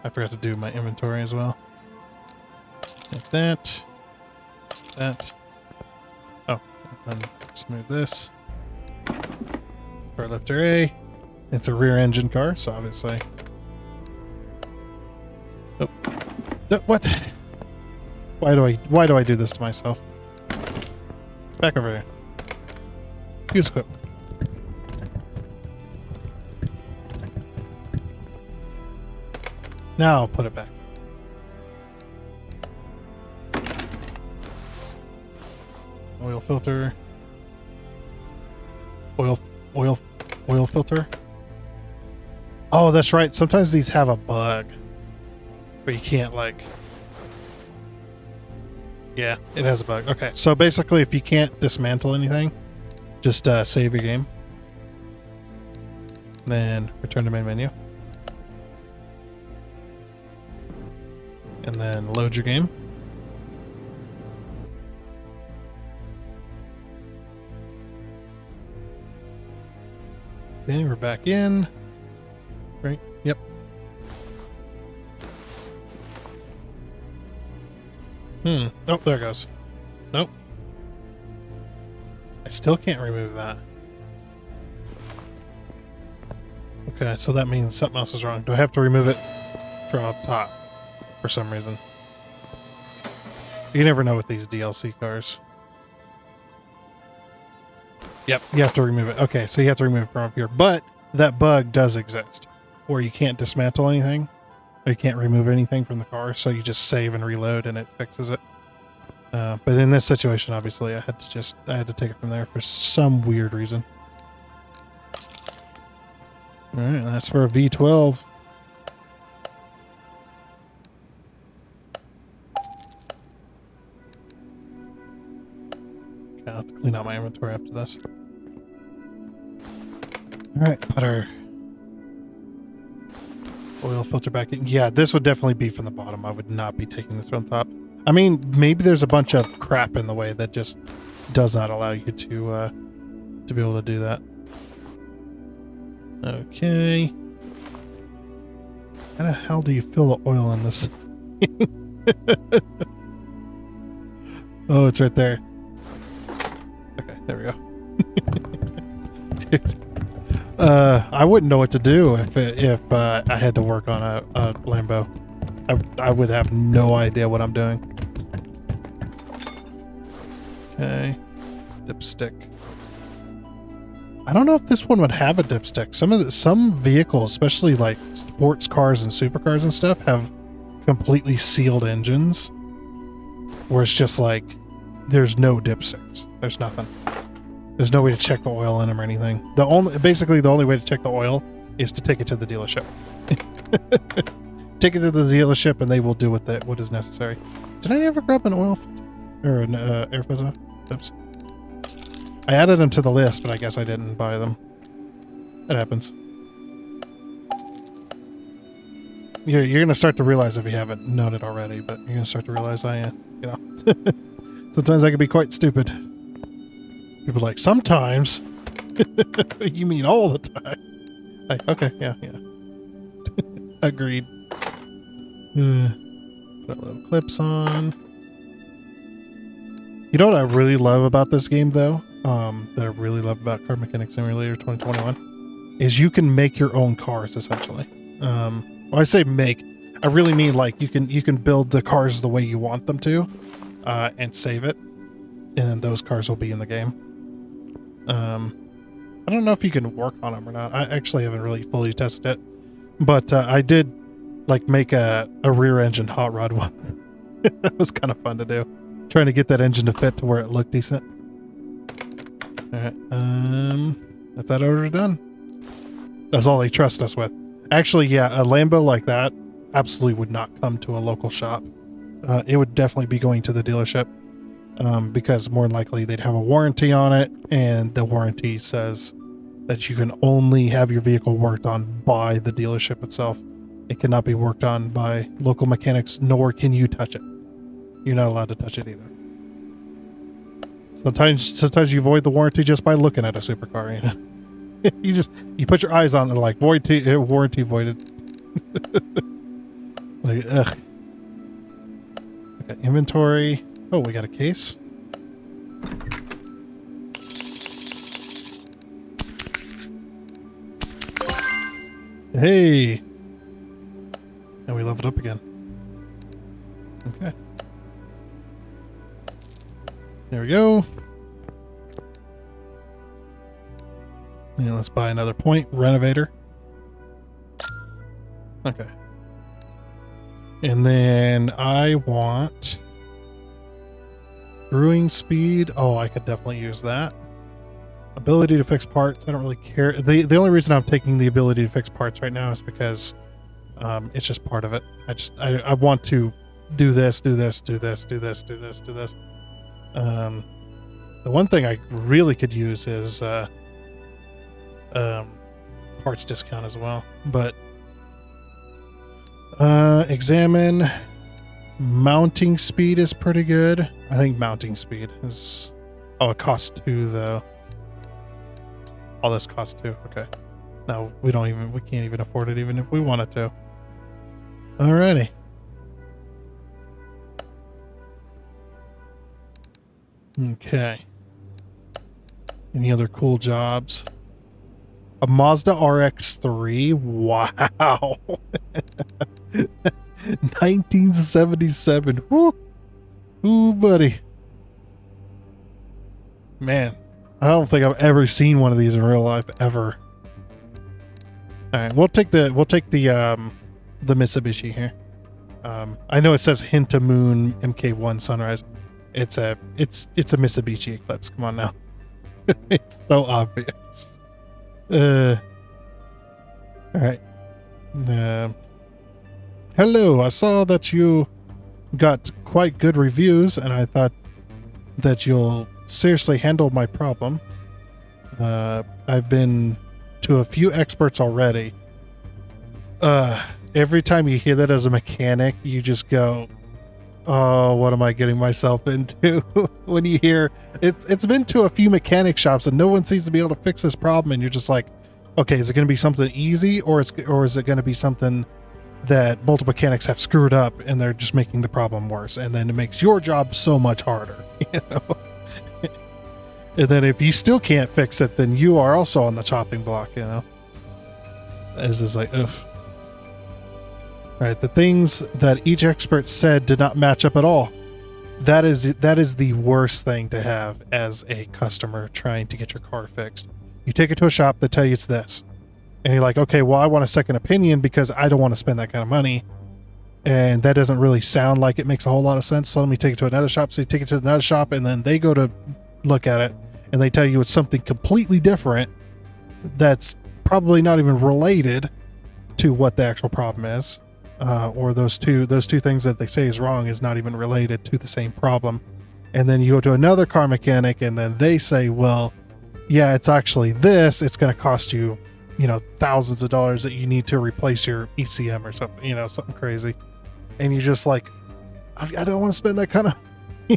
I forgot to do my inventory as well. Like that. That. Oh, and just move this. Car lifter A. It's a rear engine car, so obviously. Oh. What? Why do I do this to myself? Back over here. Use equip. Now I'll put it back. Oil filter. Oil filter. Oh, that's right. Sometimes these have a bug. But you can't, like... Yeah, it has a bug. Okay, so basically if you can't dismantle anything, just save your game. Then return to main menu. And then load your game. Okay, we're back in. Right? Yep. Oh, there it goes. Nope. I still can't remove that. Okay, so that means something else is wrong. Do I have to remove it from up top for some reason? You never know with these DLC cars. Yep, you have to remove it. Okay, so you have to remove it from up here. But that bug does exist, where you can't dismantle anything, or you can't remove anything from the car, so you just save and reload and it fixes it. But in this situation, obviously, I had to take it from there for some weird reason. All right, that's for a V12. Okay, I'll have to clean out my inventory after this. All right, put our Oil filter back in. Yeah, this would definitely be from the bottom. I would not be taking this from top. I mean, maybe there's a bunch of crap in the way that just does not allow you to be able to do that. Okay. How the hell do you fill the oil in this? Oh, it's right there. Okay, there we go. Dude. I wouldn't know what to do if I had to work on a Lambo. I would have no idea what I'm doing. Okay. Dipstick. I don't know if this one would have a dipstick. Some vehicles, especially like sports cars and supercars and stuff, have completely sealed engines where it's just like there's no dipsticks. There's nothing. There's no way to check the oil in them or anything. Basically the only way to check the oil is to take it to the dealership. Take it to the dealership and they will do what is necessary. Did I ever grab an oil or an air filter? Oops. I added them to the list, but I guess I didn't buy them. It happens. You're gonna start to realize if you haven't known it already, but you're gonna start to realize sometimes I can be quite stupid. People are like, sometimes? You mean all the time? Like, okay, yeah. Agreed. Put a little clips on. You know what I really love about this game, though? That I really love about Car Mechanic Simulator 2021 is you can make your own cars, essentially. When I say make, I really mean like you can build the cars the way you want them to, and save it, and those cars will be in the game. I don't know if you can work on them or not. I actually haven't really fully tested it, but I did like make a rear engine hot rod one. That was kind of fun to do, trying to get that engine to fit to where it looked decent. All right, that's that order done. That's all they trust us with. Actually, yeah, a Lambo like that absolutely would not come to a local shop. It would definitely be going to the dealership, because more than likely they'd have a warranty on it, and the warranty says that you can only have your vehicle worked on by the dealership itself. It cannot be worked on by local mechanics, nor can you touch it. You're not allowed to touch it either. Sometimes you avoid the warranty just by looking at a supercar, you know. you put your eyes on it like warranty voided. Like, ugh. Okay, inventory. Oh, we got a case. Hey! And we leveled up again. Okay. There we go. And let's buy another point. Renovator. Okay. And then I want brewing speed. Oh, I could definitely use that. Ability to fix parts. I don't really care. The only reason I'm taking the ability to fix parts right now is because it's just part of it. I want to do this. The one thing I really could use is parts discount as well. But examine mounting speed is pretty good. I think mounting speed is... Oh, it costs 2 though. All this costs 2. Okay. No, we can't even afford it even if we wanted to. Alrighty. Okay. Any other cool jobs? A Mazda RX-3? Wow. 1977. Woo. Ooh, buddy. Man, I don't think I've ever seen one of these in real life ever. All right, we'll take the Mitsubishi here. I know it says Hinta-Moon MK1 Sunrise. It's a Mitsubishi Eclipse. Come on now. It's so obvious. All right. Hello, I saw that you got quite good reviews, and I thought that you'll seriously handle my problem. I've been to a few experts already. every time you hear that as a mechanic, you just go, oh, what am I getting myself into? When you hear it's been to a few mechanic shops and no one seems to be able to fix this problem, and you're just like, okay, is it going to be something easy, or is it going to be something that multiple mechanics have screwed up and they're just making the problem worse, and then it makes your job so much harder, you know? And then if you still can't fix it, then you are also on the chopping block, you know? It's just like, ugh. Right, the things that each expert said did not match up at all. That is the worst thing to have as a customer trying to get your car fixed. You take it to a shop, they tell you it's this. And you're like, okay, well, I want a second opinion because I don't want to spend that kind of money. And that doesn't really sound like it makes a whole lot of sense. So let me take it to another shop. So you take it to another shop, and then they go to look at it and they tell you it's something completely different that's probably not even related to what the actual problem is. Or those two things that they say is wrong is not even related to the same problem. And then you go to another car mechanic, and then they say, well, yeah, it's actually this. It's going to cost you, thousands of dollars that you need to replace your ECM or something, something crazy. And you're just like, I don't want to spend that kind of...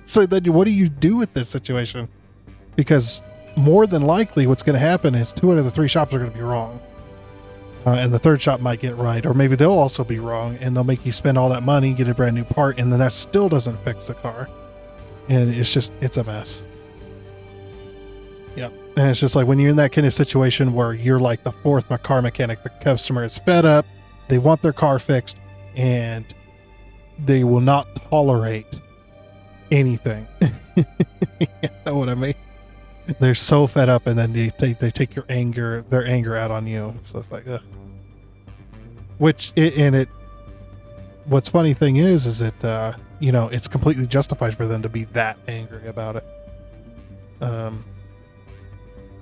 So then what do you do with this situation? Because more than likely what's going to happen is 2 out of the 3 shops are going to be wrong. And the third shop might get it right, or maybe they'll also be wrong, and they'll make you spend all that money, get a brand new part, and then that still doesn't fix the car. And it's a mess. Yep. And it's just like when you're in that kind of situation where you're like the 4th car mechanic, the customer is fed up, they want their car fixed, and they will not tolerate anything. You know what I mean? They're so fed up, and then they take their anger out on you. It's just like, ugh. What's funny thing is that, it's completely justified for them to be that angry about it. And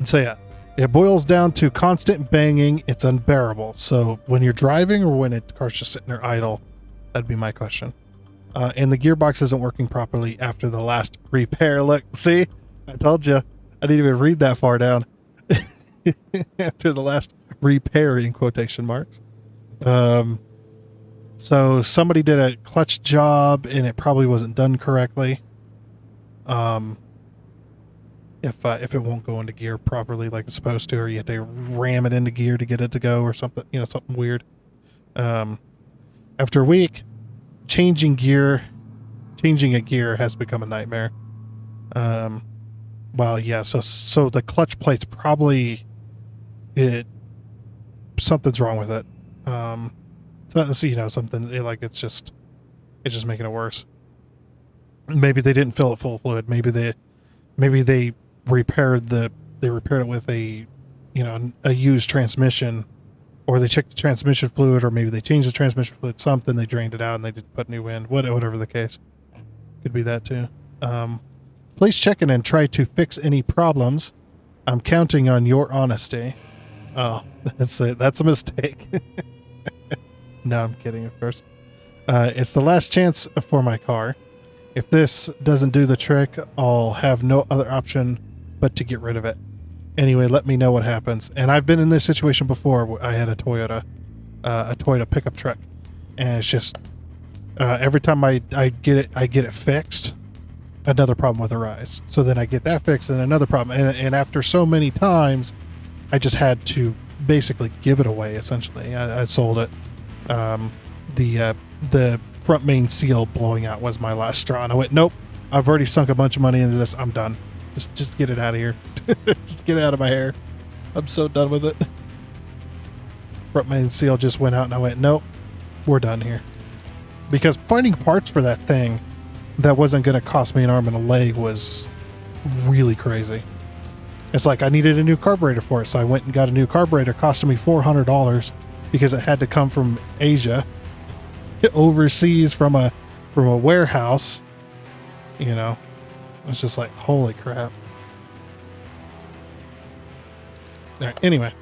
so yeah, it boils down to constant banging. It's unbearable. So when you're driving or when the car's just sitting there idle, that'd be my question. And the gearbox isn't working properly after the last repair. Look, see, I told you. I didn't even read that far down. After the last repair, in quotation marks. So somebody did a clutch job and it probably wasn't done correctly. If it won't go into gear properly like it's supposed to, or you have to ram it into gear to get it to go, or something, something weird. After a week, changing a gear has become a nightmare. Well, yeah, so the clutch plate's probably something's wrong with it. Something like it's just making it worse. Maybe they didn't fill it full of fluid. Maybe they repaired it with a used transmission, or they checked the transmission fluid, or maybe they changed the transmission fluid, something, they drained it out and they did put new in, whatever the case. Could be that too. Please check in and try to fix any problems. I'm counting on your honesty. Oh, that's a mistake. No, I'm kidding, of course. It's the last chance for my car. If this doesn't do the trick, I'll have no other option but to get rid of it. Anyway, let me know what happens. And I've been in this situation before. I had a Toyota pickup truck, and it's just every time I get it fixed, another problem with arise. So then I get that fixed, and another problem. And after so many times, I just had to basically give it away. Essentially, I sold it. The front main seal blowing out was my last straw, and I went, nope. I've already sunk a bunch of money into this. I'm done. Just get it out of here. Just get it out of my hair. I'm so done with it. Front main seal just went out, and I went, nope. We're done here. Because finding parts for that thing that wasn't going to cost me an arm and a leg was really crazy. It's like I needed a new carburetor for it, so I went and got a new carburetor. Costing me $400 because it had to come from Asia, overseas from a warehouse. It's just like, holy crap. All right, anyway,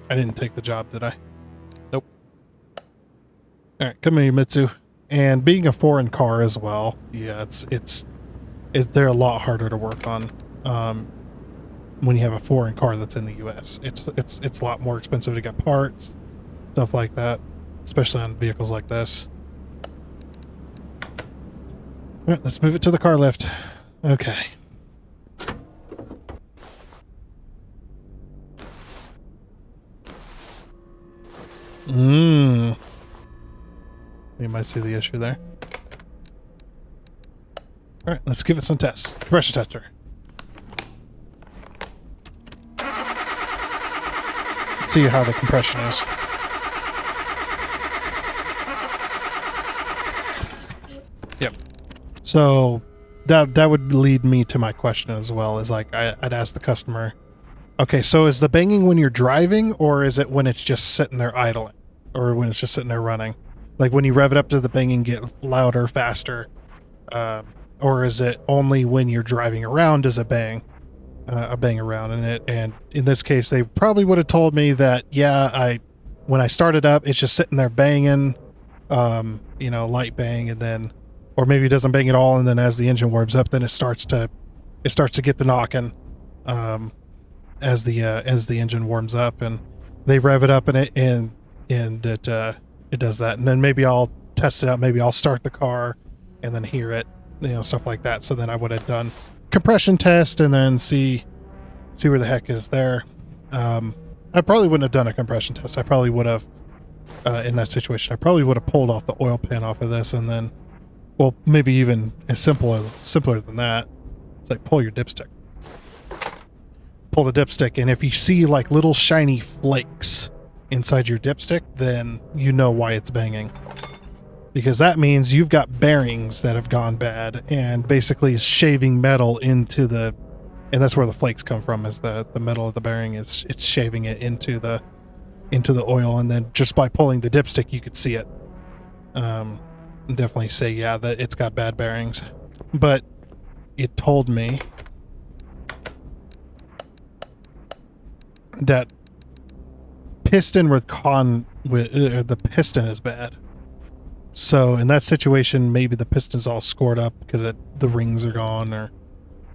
I didn't take the job, did I? Nope. All right, come here, Mitsu. And being a foreign car as well, yeah, they're a lot harder to work on. When you have a foreign car that's in the U.S., it's a lot more expensive to get parts, stuff like that. especially on vehicles like this. All right, let's move it to the car lift. Okay. You might see the issue there. All right, let's give it some tests. Compression tester. Let's see how the compression is. Yep. So that would lead me to my question as well. Is like I'd ask the customer, okay, so is the banging when you're driving, or is it when it's just sitting there idling, or when it's just sitting there running? Like when you rev it up to the banging get louder, faster, or is it only when you're driving around does it bang? A bang around in it, and in this case, they probably would have told me that when I started up, it's just sitting there banging, light bang, and then, or maybe it doesn't bang at all, and then as the engine warms up, then it starts to get the knocking, as the engine warms up, and they rev it up in it, and it does that, and then maybe I'll test it out, maybe I'll start the car, and then hear it, stuff like that. So then I would have done compression test and then see where the heck is there. I probably wouldn't have done a compression test. I probably would have, in that situation, I probably would have pulled off the oil pan off of this, and then, well, maybe even simpler than that. It's like pull your dipstick. Pull the dipstick, and if you see like little shiny flakes inside your dipstick, then you know why it's banging. Because that means you've got bearings that have gone bad, and basically shaving metal into the, and that's where the flakes come from, is the metal of the bearing it's shaving it into the oil, and then just by pulling the dipstick you could see it. Definitely say, yeah, that it's got bad bearings. But it told me that piston the piston is bad. So in that situation, maybe the piston's all scored up because the rings are gone, or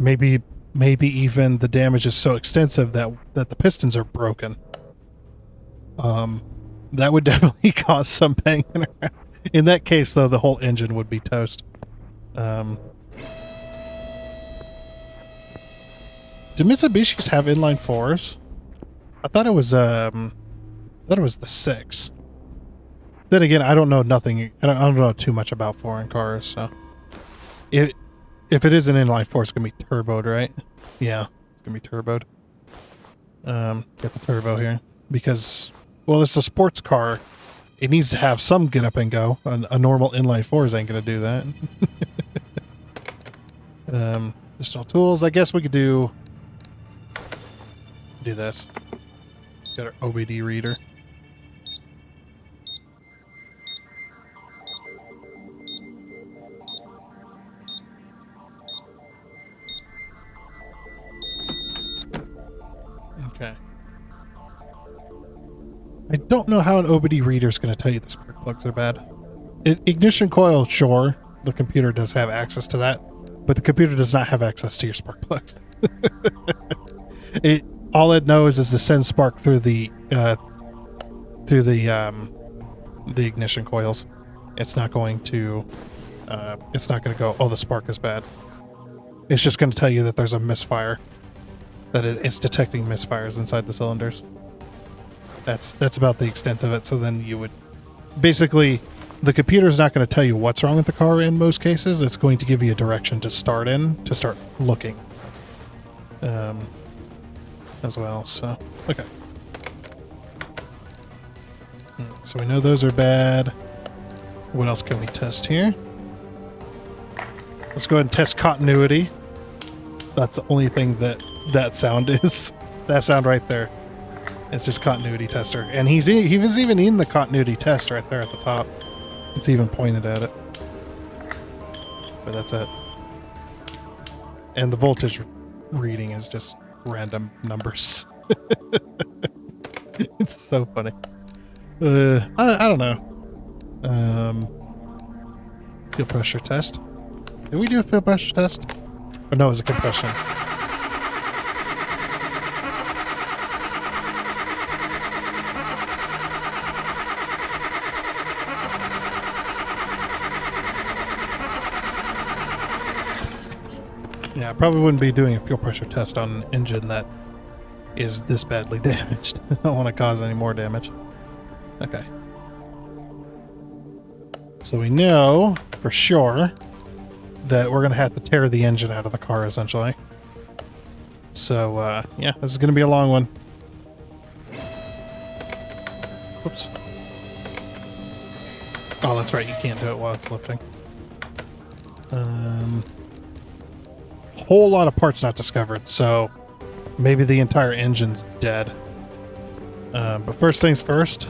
maybe even the damage is so extensive that the pistons are broken. That would definitely cause some banging around. In that case, though, the whole engine would be toast. Do Mitsubishis have inline fours? I thought it was the 6. Then again, I don't know nothing. I don't know too much about foreign cars, so if it is an inline four, it's gonna be turboed, right? Yeah, it's gonna be turboed. Get the turbo here because, well, it's a sports car. It needs to have some get up and go. A normal inline fours ain't gonna do that. Additional tools. I guess we could do this. Got our OBD reader. Okay. I don't know how an OBD reader is going to tell you the spark plugs are bad. Ignition coil, sure, the computer does have access to that, but the computer does not have access to your spark plugs. All it knows is to send spark through the ignition coils. It's not going to go, oh, the spark is bad. It's just going to tell you that there's a misfire. That it's detecting misfires inside the cylinders. That's about the extent of it. So then you would basically, the computer is not going to tell you what's wrong with the car in most cases. It's going to give you a direction to start looking as well. So okay, so we know those are bad. What else can we test here? Let's go ahead and test continuity. That's the only thing that sound is. That sound right there. It's just continuity tester. And he was even in the continuity test right there at the top. It's even pointed at it. But that's it. And the voltage reading is just random numbers. It's so funny. I don't know. Fuel pressure test. Did we do a fuel pressure test? Or no, it was a compression. Yeah, I probably wouldn't be doing a fuel pressure test on an engine that is this badly damaged. I don't want to cause any more damage. Okay. So we know for sure that we're going to have to tear the engine out of the car, essentially. So, yeah, this is going to be a long one. Whoops. Oh, that's right, you can't do it while it's lifting. Whole lot of parts not discovered, so maybe the entire engine's dead. But first things first,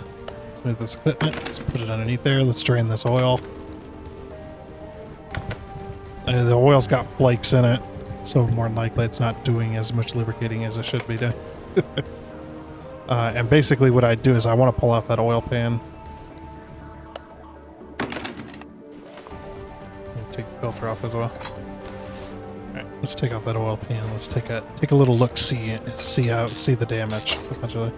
let's move this equipment. Let's put it underneath there. Let's drain this oil. The oil's got flakes in it, so more than likely it's not doing as much lubricating as it should be doing. And basically what I do is I want to pull off that oil pan. Take the filter off as well. Alright, let's take off that oil pan. Let's take a little look, see the damage, essentially.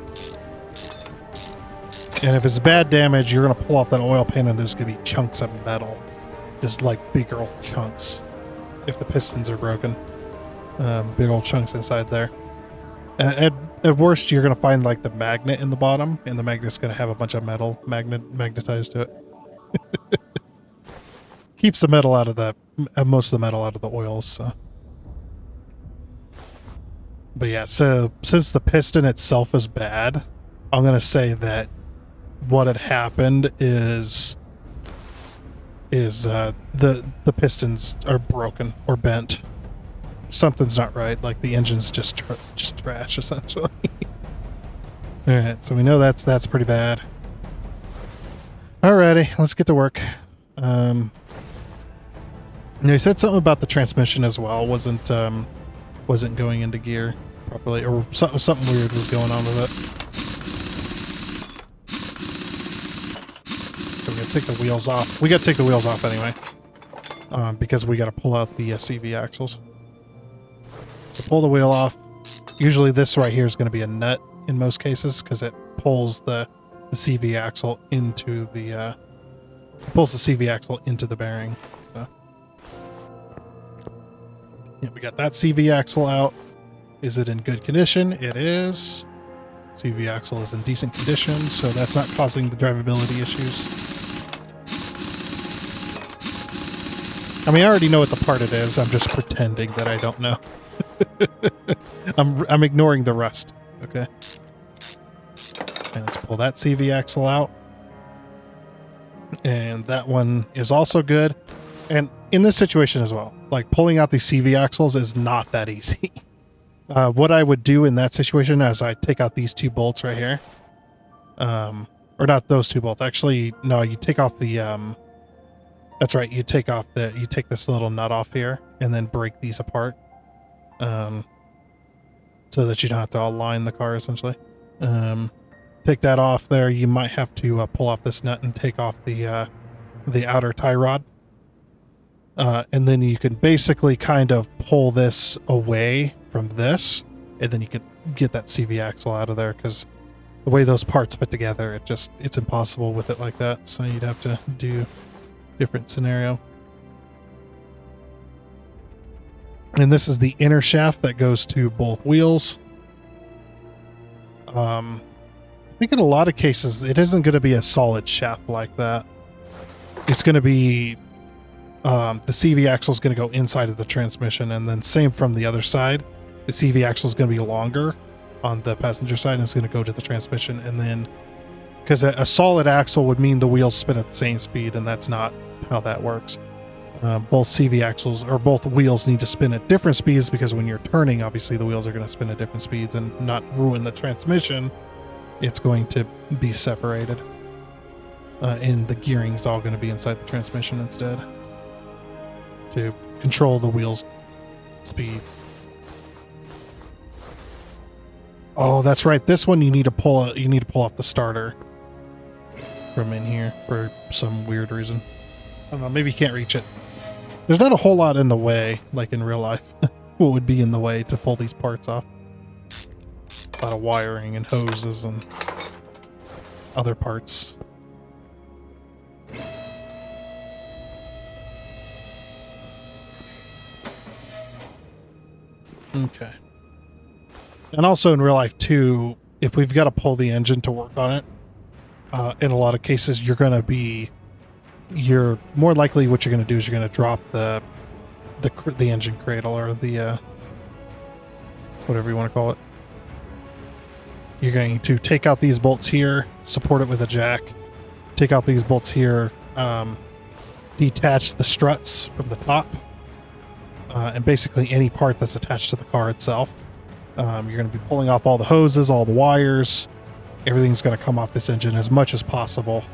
And if it's bad damage, you're gonna pull off that oil pan and there's gonna be chunks of metal. Just like big old chunks. If the pistons are broken. Big old chunks inside there. At worst, you're gonna find like the magnet in the bottom, and the magnet's gonna have a bunch of metal magnetized to it. Keeps the metal out of the most of the metal out of the oils. So. But yeah, so since the piston itself is bad, I'm gonna say that what had happened is the pistons are broken or bent. Something's not right. Like the engine's just trash, essentially. All right, so we know that's pretty bad. Alrighty, let's get to work. He said something about the transmission as well. Wasn't going into gear properly, or something weird was going on with it. So we're gonna take the wheels off. We gotta take the wheels off anyway, because we gotta pull out the CV axles. So pull the wheel off. Usually this right here is going to be a nut in most cases because it pulls the CV axle into the bearing. So. Yeah, we got that CV axle out. Is it in good condition? It is. CV axle is in decent condition, so that's not causing the drivability issues. I mean, I already know what the part it is. I'm just pretending that I don't know. I'm ignoring the rust. Okay. And let's pull that CV axle out. And that one is also good. And in this situation as well, like pulling out these CV axles is not that easy. What I would do in that situation is I take out these two bolts right here. Or not those two bolts. Actually, no, you take off the that's right, you take this little nut off here and then break these apart. So that you don't have to align the car, essentially. Take that off there. You might have to pull off this nut and take off the outer tie rod. And then you can basically kind of pull this away from this, and then you can get that CV axle out of there, because the way those parts fit together, it's impossible with it like that. So you'd have to do different scenario. And this is the inner shaft that goes to both wheels. I think in a lot of cases, it isn't going to be a solid shaft like that. It's going to be, the CV axle is going to go inside of the transmission, and then same from the other side. The CV axle is going to be longer on the passenger side, and it's going to go to the transmission, and then, because a solid axle would mean the wheels spin at the same speed, and that's not how that works. Both CV axles, or both wheels, need to spin at different speeds, because when you're turning, obviously the wheels are going to spin at different speeds and not ruin the transmission. It's going to be separated. And the gearing's all going to be inside the transmission instead, to control the wheel's speed. Oh, that's right. This one you need to pull off the starter from in here for some weird reason. I don't know, maybe you can't reach it. There's not a whole lot in the way, like in real life. What would be in the way to pull these parts off? A lot of wiring and hoses and other parts. Okay. And also in real life too, if we've got to pull the engine to work on it, in a lot of cases you're more likely what you're going to do is you're going to drop the engine cradle, or the whatever you want to call it. You're going to take out these bolts here, support it with a jack, take out these bolts here, detach the struts from the top, and basically any part that's attached to the car itself. You're going to be pulling off all the hoses, all the wires. Everything's going to come off this engine as much as possible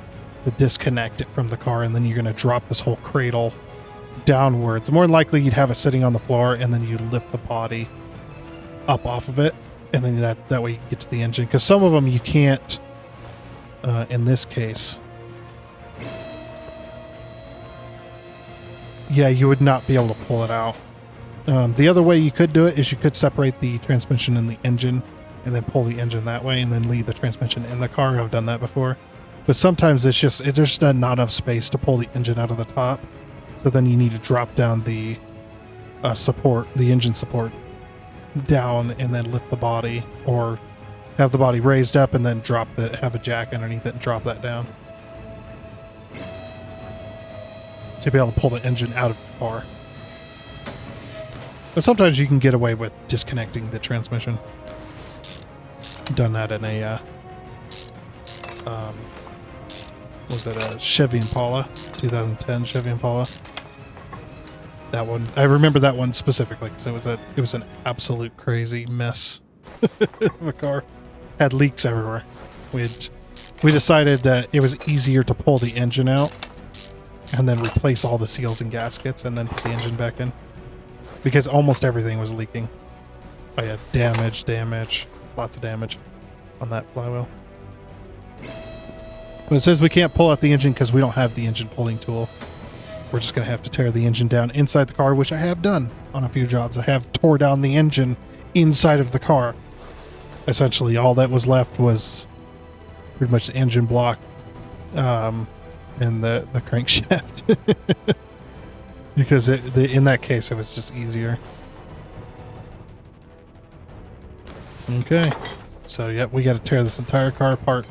to disconnect it from the car, and then you're going to drop this whole cradle downwards. More than likely you'd have it sitting on the floor, and then you lift the body up off of it, and then that way you get to the engine. Because some of them you can't, in this case, yeah, you would not be able to pull it out. The other way you could do it is you could separate the transmission and the engine, and then pull the engine that way, and then leave the transmission in the car. I've done that before. But sometimes there's just not enough space to pull the engine out of the top. So then you need to drop down the engine support down, and then lift the body, or have the body raised up and then have a jack underneath it and drop that down to be able to pull the engine out of the car. But sometimes you can get away with disconnecting the transmission. Done that in a was it a Chevy Impala, 2010 Chevy Impala? That one, I remember that one specifically because it was an absolute crazy mess. The car had leaks everywhere. We decided that it was easier to pull the engine out and then replace all the seals and gaskets, and then put the engine back in, because almost everything was leaking. I had damage, lots of damage on that flywheel. But it says we can't pull out the engine because we don't have the engine pulling tool. We're just going to have to tear the engine down inside the car, which I have done on a few jobs. I have tore down the engine inside of the car. Essentially, all that was left was pretty much the engine block and the crankshaft. Because in that case, it was just easier. Okay. So, yeah, we got to tear this entire car apart.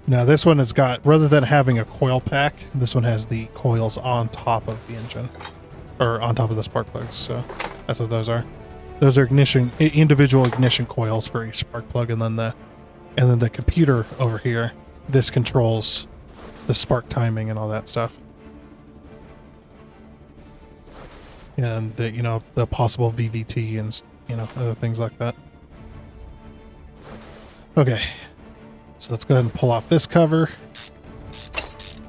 Now this one has got, rather than having a coil pack, this one has the coils on top of the engine, or on top of the spark plugs. So that's what those are. Those are individual ignition coils for each spark plug, and then the computer over here. This controls the spark timing and all that stuff, and the possible VVT and other things like that. Okay. So let's go ahead and pull off this cover.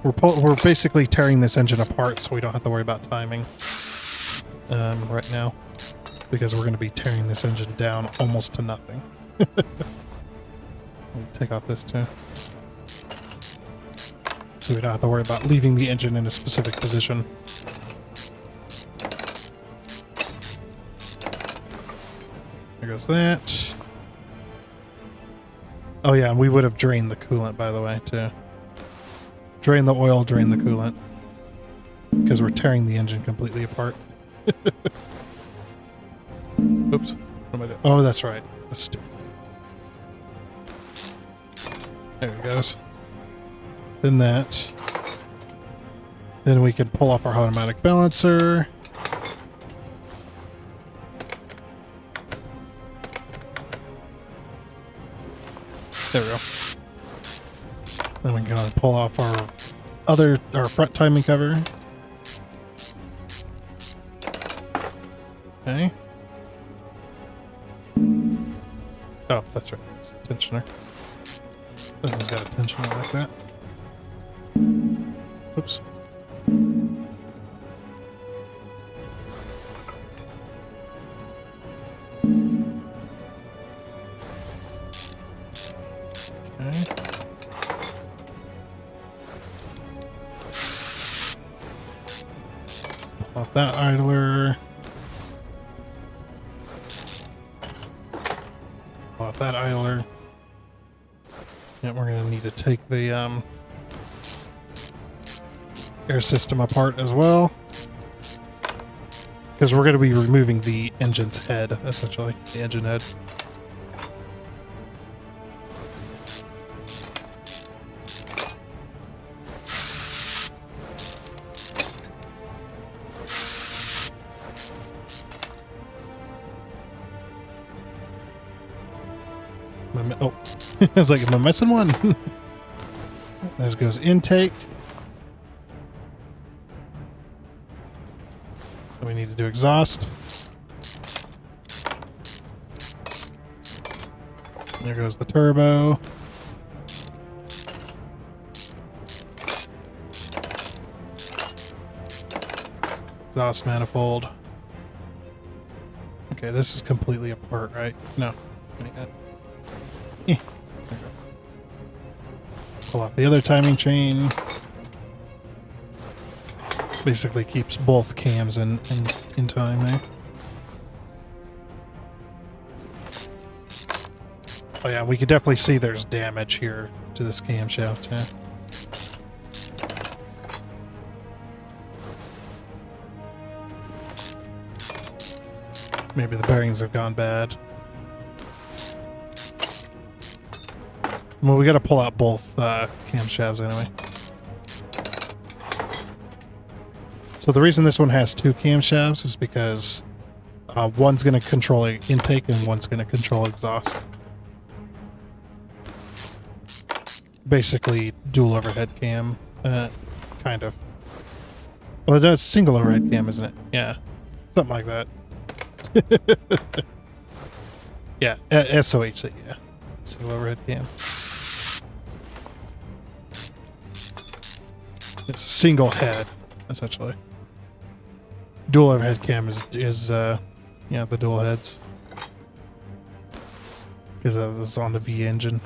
We're basically tearing this engine apart so we don't have to worry about timing right now, because we're going to be tearing this engine down almost to nothing. Let me take off this too, so we don't have to worry about leaving the engine in a specific position. There goes that. Oh yeah, and we would have drained the coolant, by the way, too. Drain the oil, drain the coolant. Because we're tearing the engine completely apart. Oops. What am I doing? Oh, that's right. That's stupid. There it goes. Then that. Then we can pull off our automatic balancer. There we go. Then we can pull off our front timing cover. Okay. Oh, that's right. It's a tensioner. This has got a tensioner like that. Oops. Off that idler. Off that idler. Yeah, we're gonna need to take the air system apart as well. Because we're going to be removing the engine's head, essentially. The engine head. Oh, I was like, am I missing one? This goes intake. So we need to do exhaust. There goes the turbo. Exhaust manifold. Okay, this is completely apart, right? No. Pull off the other timing chain. Basically keeps both cams in time there. Oh yeah, we could definitely see there's damage here to this camshaft, yeah. Maybe the bearings have gone bad. Well, we gotta pull out both camshafts anyway. So the reason this one has two camshafts is because one's gonna control intake and one's gonna control exhaust. Basically, dual overhead cam, kind of. Well, that's single overhead cam, isn't it? Yeah, something like that. Yeah, SOHC, yeah. Single overhead cam. It's a single head, essentially. Dual overhead cam is yeah, the dual heads. Because it's on the V engine.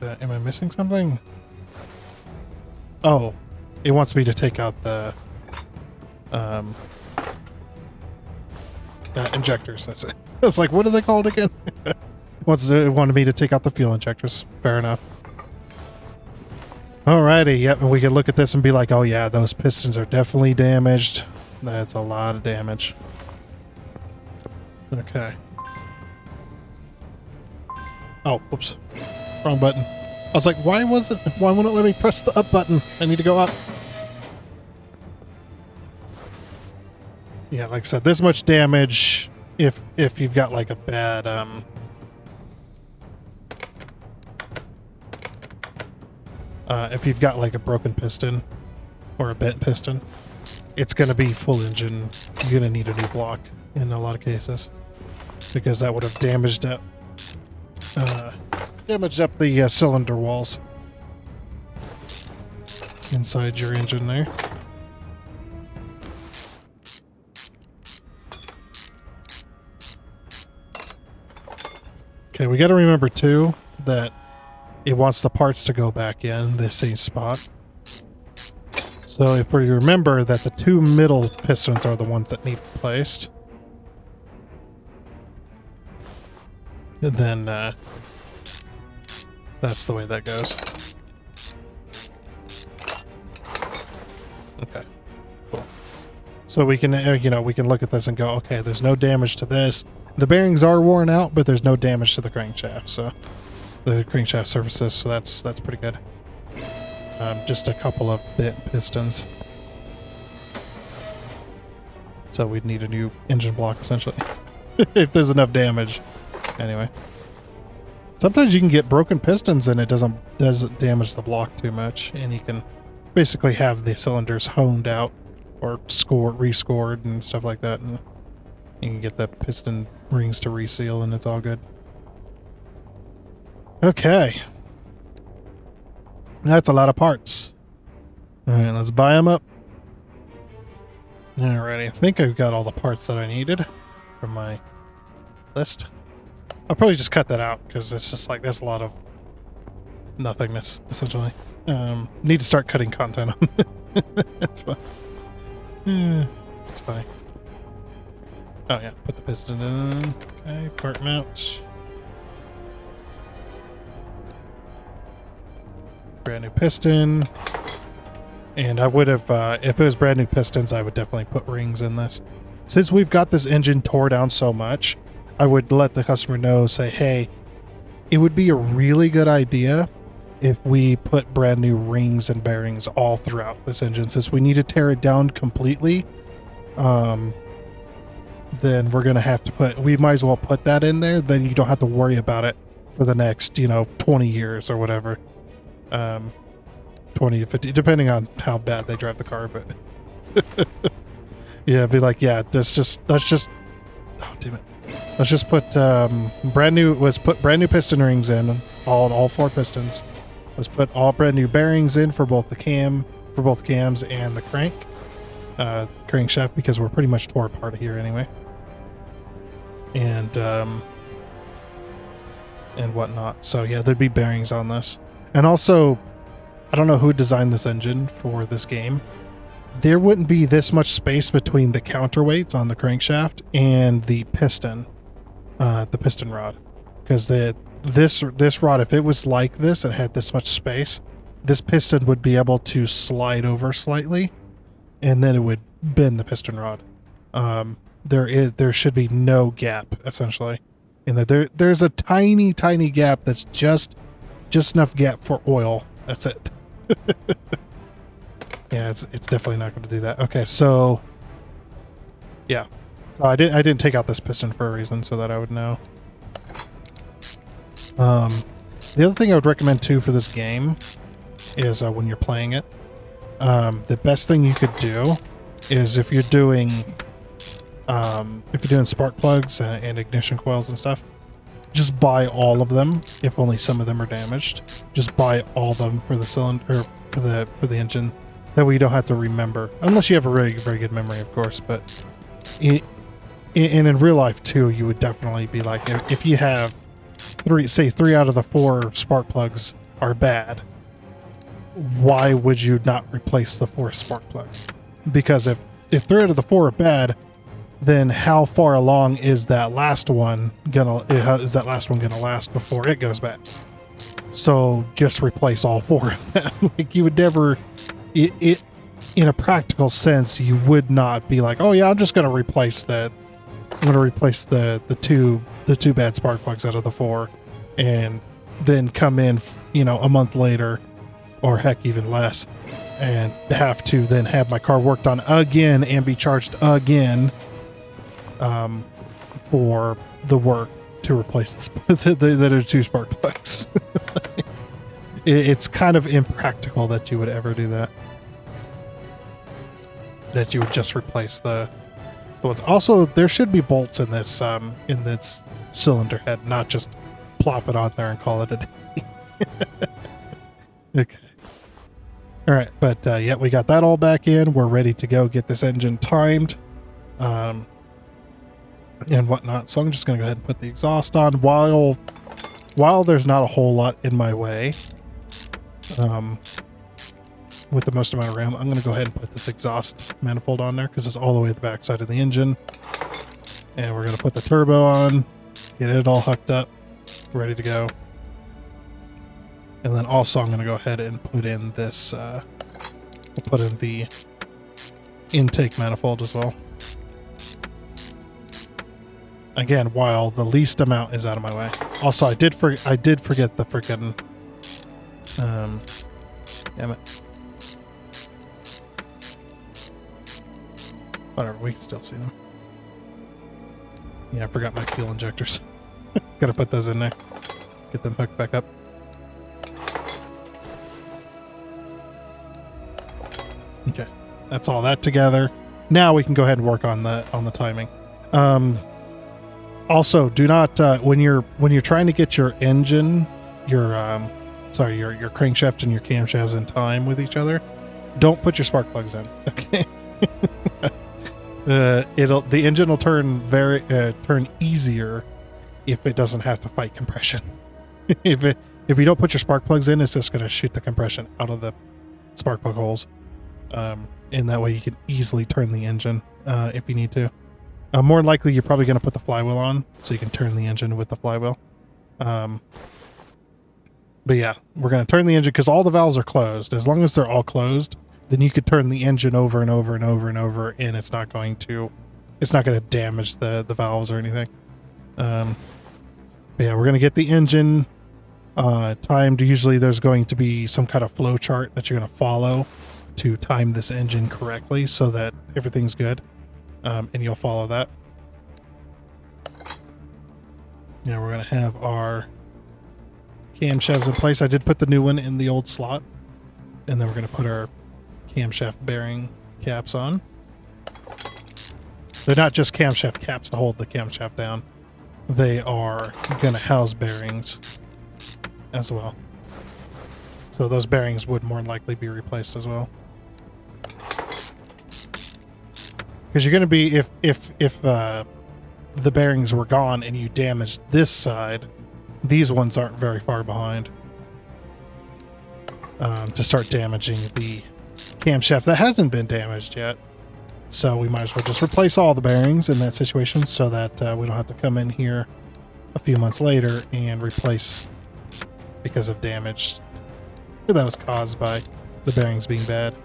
Am I missing something? Oh, it wants me to take out the injectors. That's it. I was like, what are they called again? It wanted me to take out the fuel injectors. Fair enough. Alrighty, yep, and we can look at this and be like, oh yeah, those pistons are definitely damaged. That's a lot of damage. Okay. Oh, whoops. Wrong button. I was like, why won't it let me press the up button? I need to go up. Yeah, like I said, this much damage if you've got like a bad if you've got like a broken piston or a bent piston, it's going to be full engine. You're going to need a new block in a lot of cases because that would have damaged up the cylinder walls inside your engine there. Okay, we got to remember too that it wants the parts to go back in the same spot. So if we remember that the two middle pistons are the ones that need replaced, then that's the way that goes. Okay, cool. So we can, we can look at this and go, okay, there's no damage to this. The bearings are worn out, but there's no damage to the crankshaft. So the crankshaft surfaces, so that's pretty good. Just a couple of bent pistons. So we'd need a new engine block essentially, if there's enough damage. Anyway. Sometimes you can get broken pistons and it doesn't damage the block too much, and you can basically have the cylinders honed out or rescored and stuff like that, and you can get the piston rings to reseal and it's all good. Okay. That's a lot of parts. Alright, let's buy them up. Alrighty, I think I've got all the parts that I needed from my list. I'll probably just cut that out because it's just like there's a lot of nothingness essentially. Need to start cutting content on it. That's fine. It's fine. Oh yeah, put the piston in. Okay, part mount. brand new piston. And I would have, if it was brand new pistons, I would definitely put rings in this. Since we've got this engine tore down so much, I would let the customer know, say, hey, it would be a really good idea if we put brand new rings and bearings all throughout this engine. Since we need to tear it down completely, then we're going to have to we might as well put that in there. Then you don't have to worry about it for the next, 20 years or whatever. 20 to 50, depending on how bad they drive the car, but yeah, be like, yeah, let's just, oh, damn it. Let's just put, brand new piston rings in, all 4 pistons. Let's put all brand new bearings in for both cams and the crankshaft, because we're pretty much tore apart here anyway. And whatnot. So yeah, there'd be bearings on this. And also, I don't know who designed this engine for this game. There wouldn't be this much space between the counterweights on the crankshaft and the piston rod, because this rod, if it was like this and had this much space, this piston would be able to slide over slightly, and then it would bend the piston rod. There should be no gap essentially, in that there's a tiny gap that's just enough gap for oil. That's it. Yeah, it's definitely not going to do that. Okay, so yeah, so I didn't take out this piston for a reason, so that I would know. The other thing I would recommend too for this game is when you're playing it, the best thing you could do is if you're doing spark plugs and ignition coils and stuff, just buy all of them. If only some of them are damaged, just buy all of them for the cylinder, for the engine. That way you don't have to remember, unless you have a very, very good memory, of course. But in real life too, you would definitely be like, if you have 3 out of the 4 spark plugs are bad, why would you not replace the 4th spark plug? Because if 3 out of the 4 are bad, then how far along is that last one gonna last before it goes bad? So just replace all 4 of them. Like, you would never, it in a practical sense, you would not be like, oh yeah, I'm just gonna replace the 2 bad spark plugs out of the 4, and then come in, a month later, or heck, even less, and have to then have my car worked on again and be charged again for the work to replace the 2 spark plugs. It's kind of impractical that you would ever do that. That you would just replace the ones. Also, there should be bolts in this cylinder head, not just plop it on there and call it a day. Okay. All right, but yeah, we got that all back in. We're ready to go get this engine timed, and whatnot. So I'm just gonna go ahead and put the exhaust on while there's not a whole lot in my way. With the most amount of RAM, I'm going to go ahead and put this exhaust manifold on there because it's all the way at the back side of the engine. And we're going to put the turbo on, get it all hooked up, ready to go. And then also I'm going to go ahead and put in this, we'll put in the intake manifold as well. Again, while the least amount is out of my way. Also, I did forget the freaking, damn it. Whatever, we can still see them. Yeah, I forgot my fuel injectors. Gotta put those in there. Get them hooked back up. Okay, that's all that together. Now we can go ahead and work on the timing. Also, do not when you're trying to get your engine, your crankshaft and your camshafts in time with each other, don't put your spark plugs in. Okay. The engine will turn easier if it doesn't have to fight compression. If you don't put your spark plugs in, it's just going to shoot the compression out of the spark plug holes. In that way you can easily turn the engine if you need to. More likely you're probably going to put the flywheel on so you can turn the engine with the flywheel. But yeah, we're going to turn the engine because all the valves are closed. As long as they're all closed, then you could turn the engine over and over and over and over, and it's not going to damage the valves or anything. But yeah, we're going to get the engine timed. Usually there's going to be some kind of flow chart that you're going to follow to time this engine correctly so that everything's good. And you'll follow that. Yeah, we're going to have our camshafts in place. I did put the new one in the old slot. And then we're going to put our camshaft bearing caps on. They're not just camshaft caps to hold the camshaft down. They are going to house bearings as well. So those bearings would more than likely be replaced as well. Because you're going to be, if the bearings were gone and you damaged this side, these ones aren't very far behind to start damaging the camshaft that hasn't been damaged yet. So we might as well just replace all the bearings in that situation so that we don't have to come in here a few months later and replace because of damage that was caused by the bearings being bad.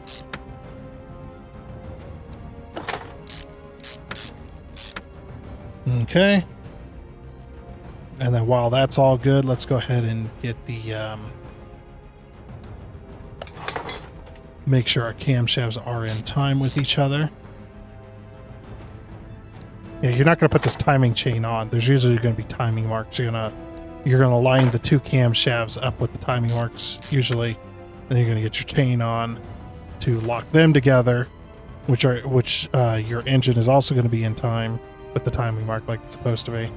Okay. And then while that's all good, let's go ahead and get the make sure our camshafts are in time with each other. Yeah, you're not going to put this timing chain on. There's usually going to be timing marks. You're gonna line the two camshafts up with the timing marks usually, and you're going to get your chain on to lock them together, which your engine is also going to be in time with the timing mark like it's supposed to be.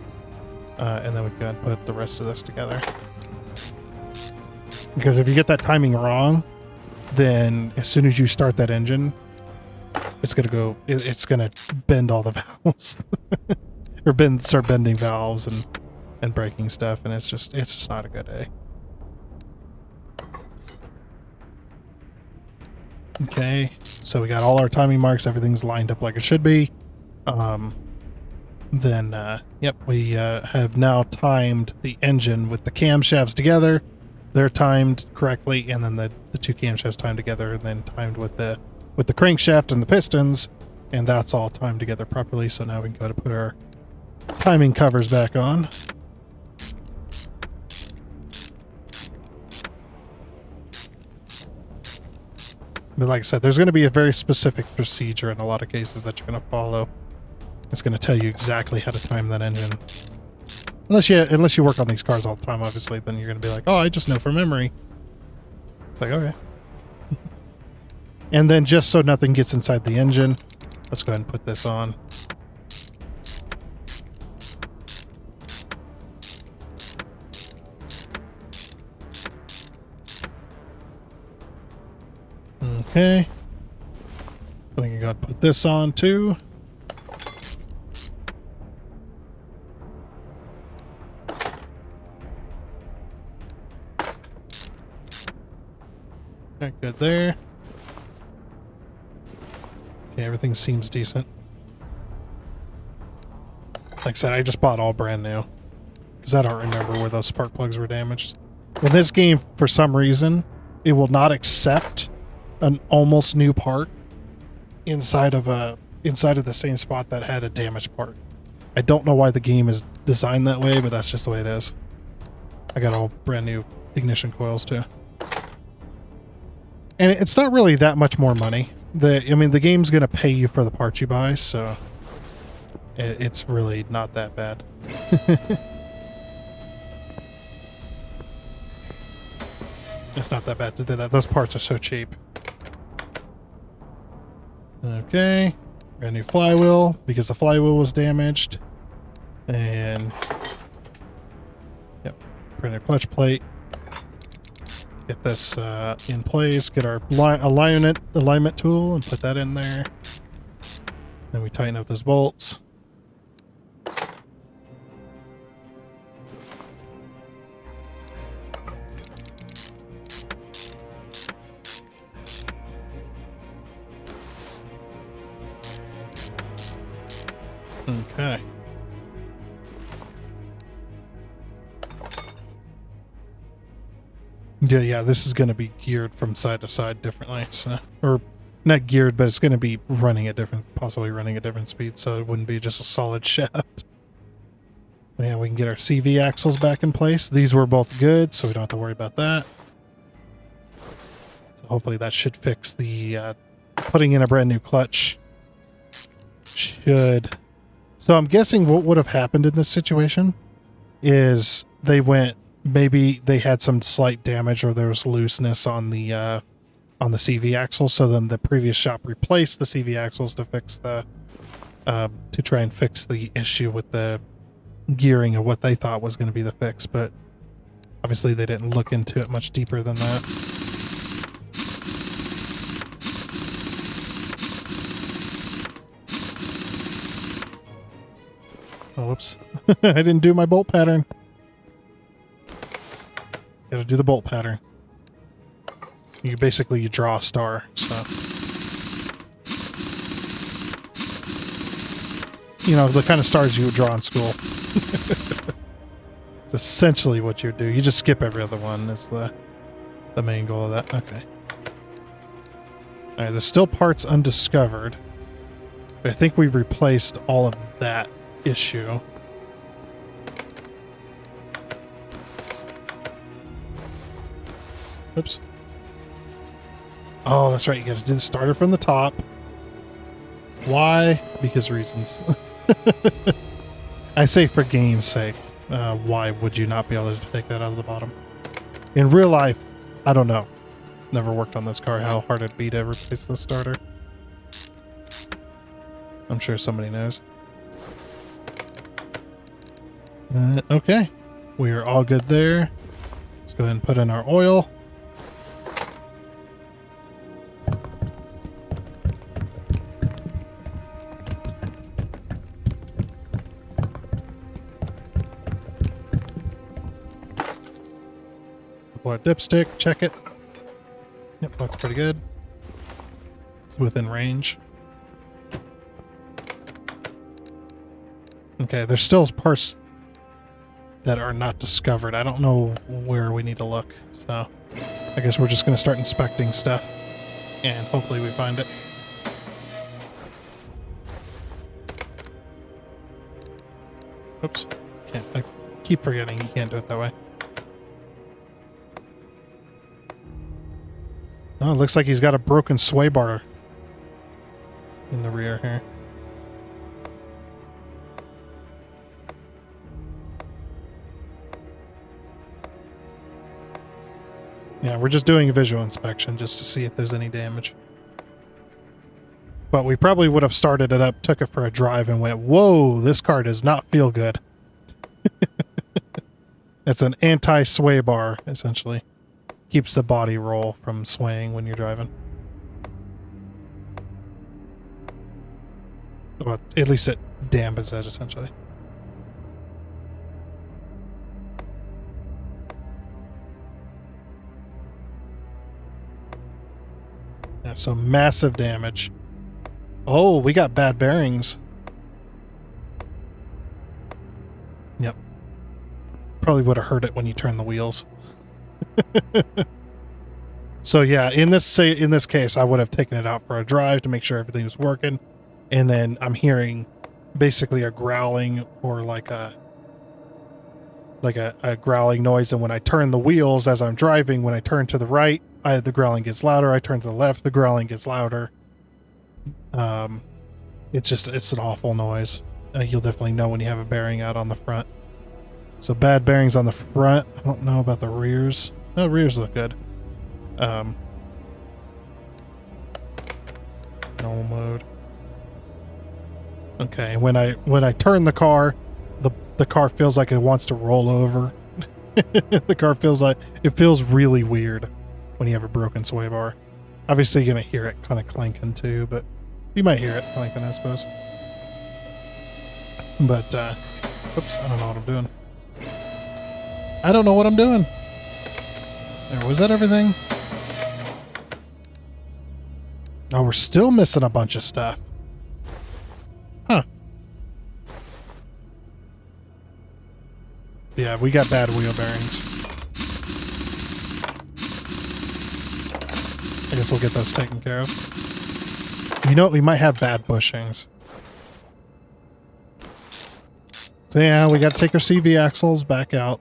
And then we're going to put the rest of this together. Because if you get that timing wrong, then as soon as you start that engine, it's gonna bend all the valves, or start bending valves and breaking stuff, and it's just not a good day. Okay, so we got all our timing marks, everything's lined up like it should be. Yep, we have now timed the engine with the camshafts together. They're timed correctly, and then the two camshafts timed together, and then timed with the crankshaft and the pistons, and that's all timed together properly. So now we can go to put our timing covers back on. But like I said, there's going to be a very specific procedure in a lot of cases that you're going to follow. It's going to tell you exactly how to time that engine. Unless you work on these cars all the time, obviously, then you're going to be like, oh, I just know from memory. It's like, okay. And then just so nothing gets inside the engine, let's go ahead and put this on. Okay. So we can go ahead and put this on too. Okay, good there. Okay, everything seems decent. Like I said, I just bought all brand new because I don't remember where those spark plugs were damaged. In this game, for some reason, it will not accept an almost new part inside of the same spot that had a damaged part. I don't know why the game is designed that way, but that's just the way it is. I got all brand new ignition coils too. And it's not really that much more money. The game's gonna pay you for the parts you buy, so it's really not that bad. It's not that bad to do that. Those parts are so cheap. Okay, brand new flywheel because the flywheel was damaged, and yep, brand new clutch plate. Get this in place. Get our alignment tool and put that in there. Then we tighten up those bolts. Okay. Yeah, this is going to be geared from side to side differently. So, or not geared, but it's going to be running at possibly running at different speeds, so it wouldn't be just a solid shaft. Yeah, we can get our CV axles back in place. These were both good, so we don't have to worry about that. So hopefully that should fix the putting in a brand new clutch. Should. So I'm guessing what would have happened in this situation is maybe they had some slight damage or there was looseness on the CV axle. So then the previous shop replaced the CV axles to fix to try and fix the issue with the gearing of what they thought was going to be the fix, but obviously they didn't look into it much deeper than that. Oh, whoops. I didn't do my bolt pattern. Gotta do the bolt pattern. You draw a star, so. You know, the kind of stars you would draw in school. It's essentially what you do. You just skip every other one. That's the main goal of that. Okay. Alright, there's still parts undiscovered. But I think we've replaced all of that issue. Oops. Oh, that's right. You gotta do the starter from the top. Why? Because reasons. I say for game's sake. Why would you not be able to take that out of the bottom? In real life, I don't know. Never worked on this car, how hard it'd be to replace the starter. I'm sure somebody knows. Okay. We are all good there. Let's go ahead and put in our oil. Pull our dipstick, check it. Yep, looks pretty good. It's within range. Okay, there's still parts that are not discovered. I don't know where we need to look, so I guess we're just going to start inspecting stuff, and hopefully we find it. Oops. I keep forgetting you can't do it that way. Oh, it looks like he's got a broken sway bar in the rear here. Yeah, we're just doing a visual inspection just to see if there's any damage. But we probably would have started it up, took it for a drive, and went, whoa, this car does not feel good. It's an anti-sway bar, essentially. Keeps the body roll from swaying when you're driving. Well, at least it dampens it, essentially. Yeah, so massive damage. Oh, we got bad bearings. Yep. Probably would have hurt it when you turn the wheels. So yeah, in this case, I would have taken it out for a drive to make sure everything was working, and then I'm hearing basically a growling or like a growling noise, and when I turn the wheels as I'm driving, when I turn to the right, the growling gets louder. I turn to the left, the growling gets louder. It's an awful noise. You'll definitely know when you have a bearing out on the front. So bad bearings on the front. I don't know about the rears. No, rears look good. Normal mode. Okay, when I turn the car, the car feels like it wants to roll over. The car feels really weird when you have a broken sway bar. Obviously you're gonna hear it kind of clanking too, but you might hear it clanking, I suppose. But oops, I don't know what I'm doing. I don't know what I'm doing. There, was that everything? Oh, we're still missing a bunch of stuff. Huh. Yeah, we got bad wheel bearings. I guess we'll get those taken care of. You know, we might have bad bushings. So yeah, we got to take our CV axles back out.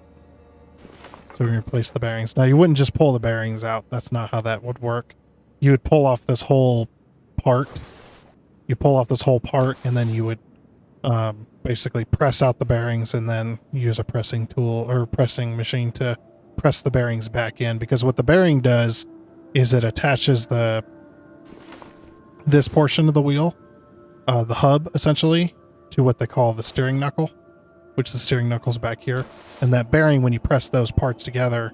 So we can replace the bearings. Now, you wouldn't just pull the bearings out. That's not how that would work. You would pull off this whole part. You pull off this whole part, and then you would basically press out the bearings and then use a pressing tool or pressing machine to press the bearings back in. Because what the bearing does is it attaches this portion of the wheel, the hub, essentially, to what they call the steering knuckle, which the steering knuckle's back here. And that bearing, when you press those parts together,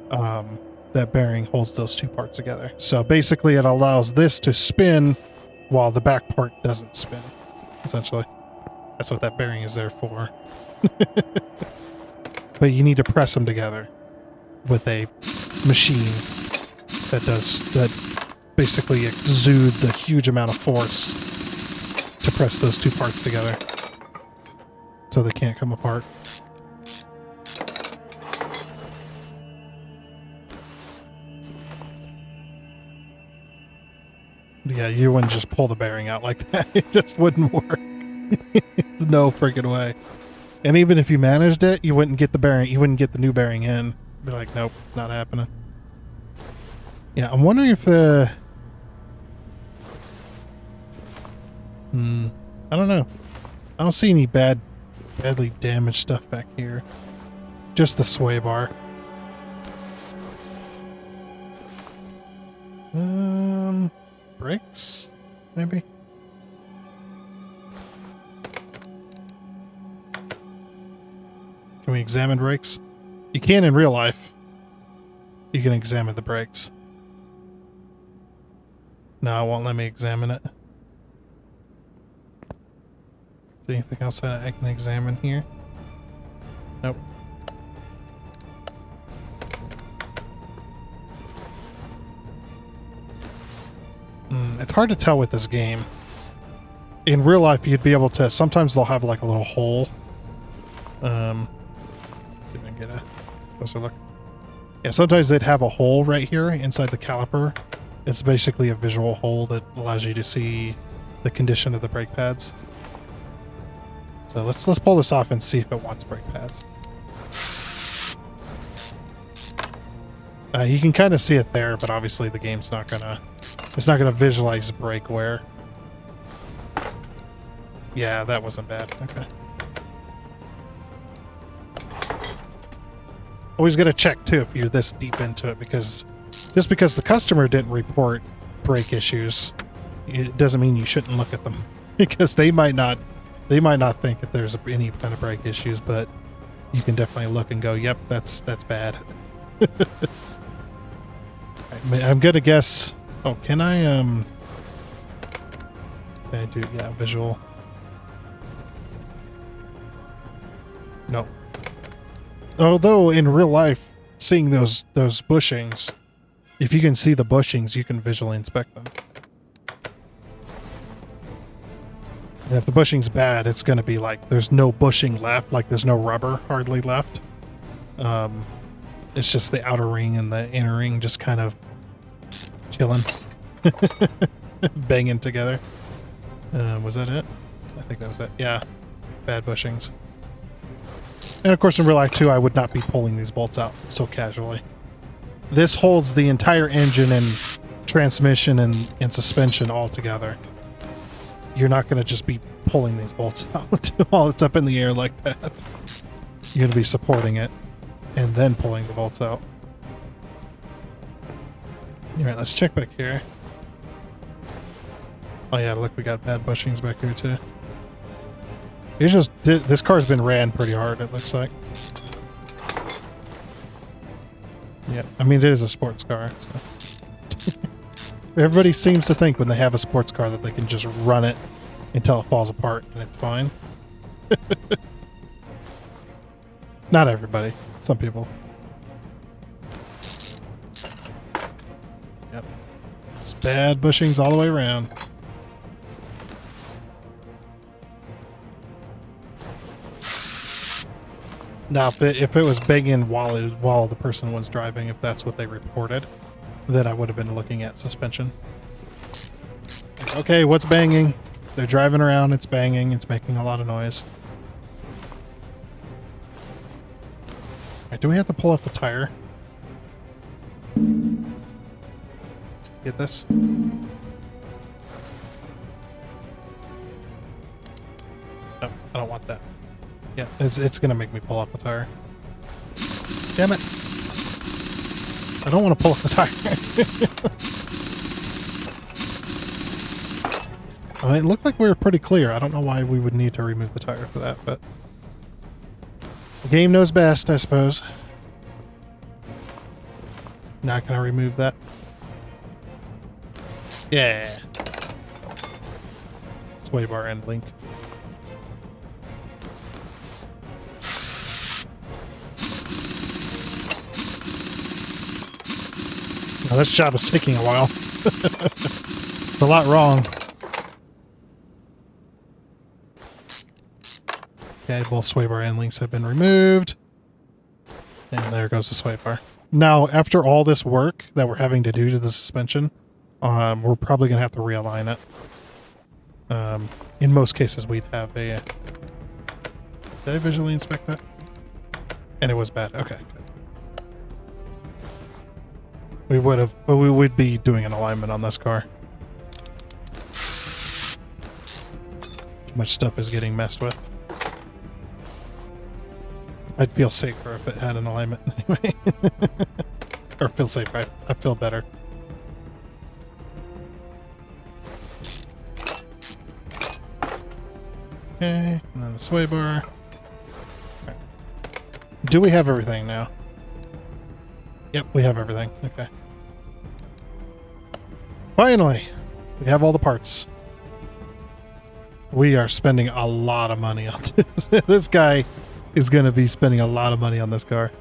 that bearing holds those two parts together. So basically it allows this to spin while the back part doesn't spin, essentially. That's what that bearing is there for. But you need to press them together with a machine that basically exudes a huge amount of force to press those two parts together so they can't come apart. Yeah, you wouldn't just pull the bearing out like that. It just wouldn't work. There's no freaking way. And even if you managed it, you wouldn't get the bearing. You wouldn't get the new bearing in. Be like, nope, not happening. Yeah, I'm wondering if I don't know. I don't see any badly damaged stuff back here. Just the sway bar. Brakes, maybe. Can we examine brakes? You can in real life. You can examine the brakes. No, it won't let me examine it. Is there anything else that I can examine here? Nope. It's hard to tell with this game. In real life, you'd be able to... Sometimes they'll have like a little hole. See if I can get a closer look. Yeah, sometimes they'd have a hole right here inside the caliper. It's basically a visual hole that allows you to see the condition of the brake pads. So let's pull this off and see if it wants brake pads. You can kind of see it there, but obviously the game's not gonna... It's not gonna visualize brake wear. Yeah, that wasn't bad. Okay. Always gotta check too if you're this deep into it, because just because the customer didn't report brake issues, it doesn't mean you shouldn't look at them. Because they might not think that there's any kind of brake issues, but you can definitely look and go, yep, that's bad. I'm gonna guess... Oh, can I do, yeah, visual. No. Although in real life, seeing those bushings, if you can see the bushings, you can visually inspect them. And if the bushing's bad, it's going to be like there's no bushing left, like there's no rubber hardly left. It's just the outer ring and the inner ring just kind of chilling. Banging together. Was that it? I think that was it. Yeah. Bad bushings. And of course in real life too, I would not be pulling these bolts out so casually. This holds the entire engine and transmission and suspension all together. You're not going to just be pulling these bolts out while it's up in the air like that. You're going to be supporting it and then pulling the bolts out. Alright, let's check back here. Oh yeah, look, we got bad bushings back here too. It's just, this car's been ran pretty hard, it looks like. Yeah, I mean, it is a sports car, so. Everybody seems to think when they have a sports car that they can just run it until it falls apart and it's fine. Not everybody. Some people. Yep. It's bad bushings all the way around. Now, if it was banging while the person was driving, if that's what they reported, then I would have been looking at suspension. Okay, what's banging? They're driving around, it's banging, it's making a lot of noise. Alright, do we have to pull off the tire? Get this? No, I don't want that. Yeah, it's gonna make me pull off the tire. Damn it. I don't want to pull off the tire. I mean, it looked like we were pretty clear. I don't know why we would need to remove the tire for that, but the game knows best, I suppose. Not gonna remove that. Yeah. Sway bar end link. Now this job is taking a while. It's a lot wrong. Okay, both sway bar end links have been removed. And there goes the sway bar. Now, after all this work that we're having to do to the suspension, we're probably going to have to realign it. In most cases, we'd have a... Did I visually inspect that? And it was bad. Okay, good. We would be doing an alignment on this car. Too much stuff is getting messed with. I'd feel safer if it had an alignment anyway. Or feel safer. I feel better. Okay, and then the sway bar. Okay. Do we have everything now? Yep, we have everything. Okay. Finally! We have all the parts. We are spending a lot of money on this. This guy is going to be spending a lot of money on this car.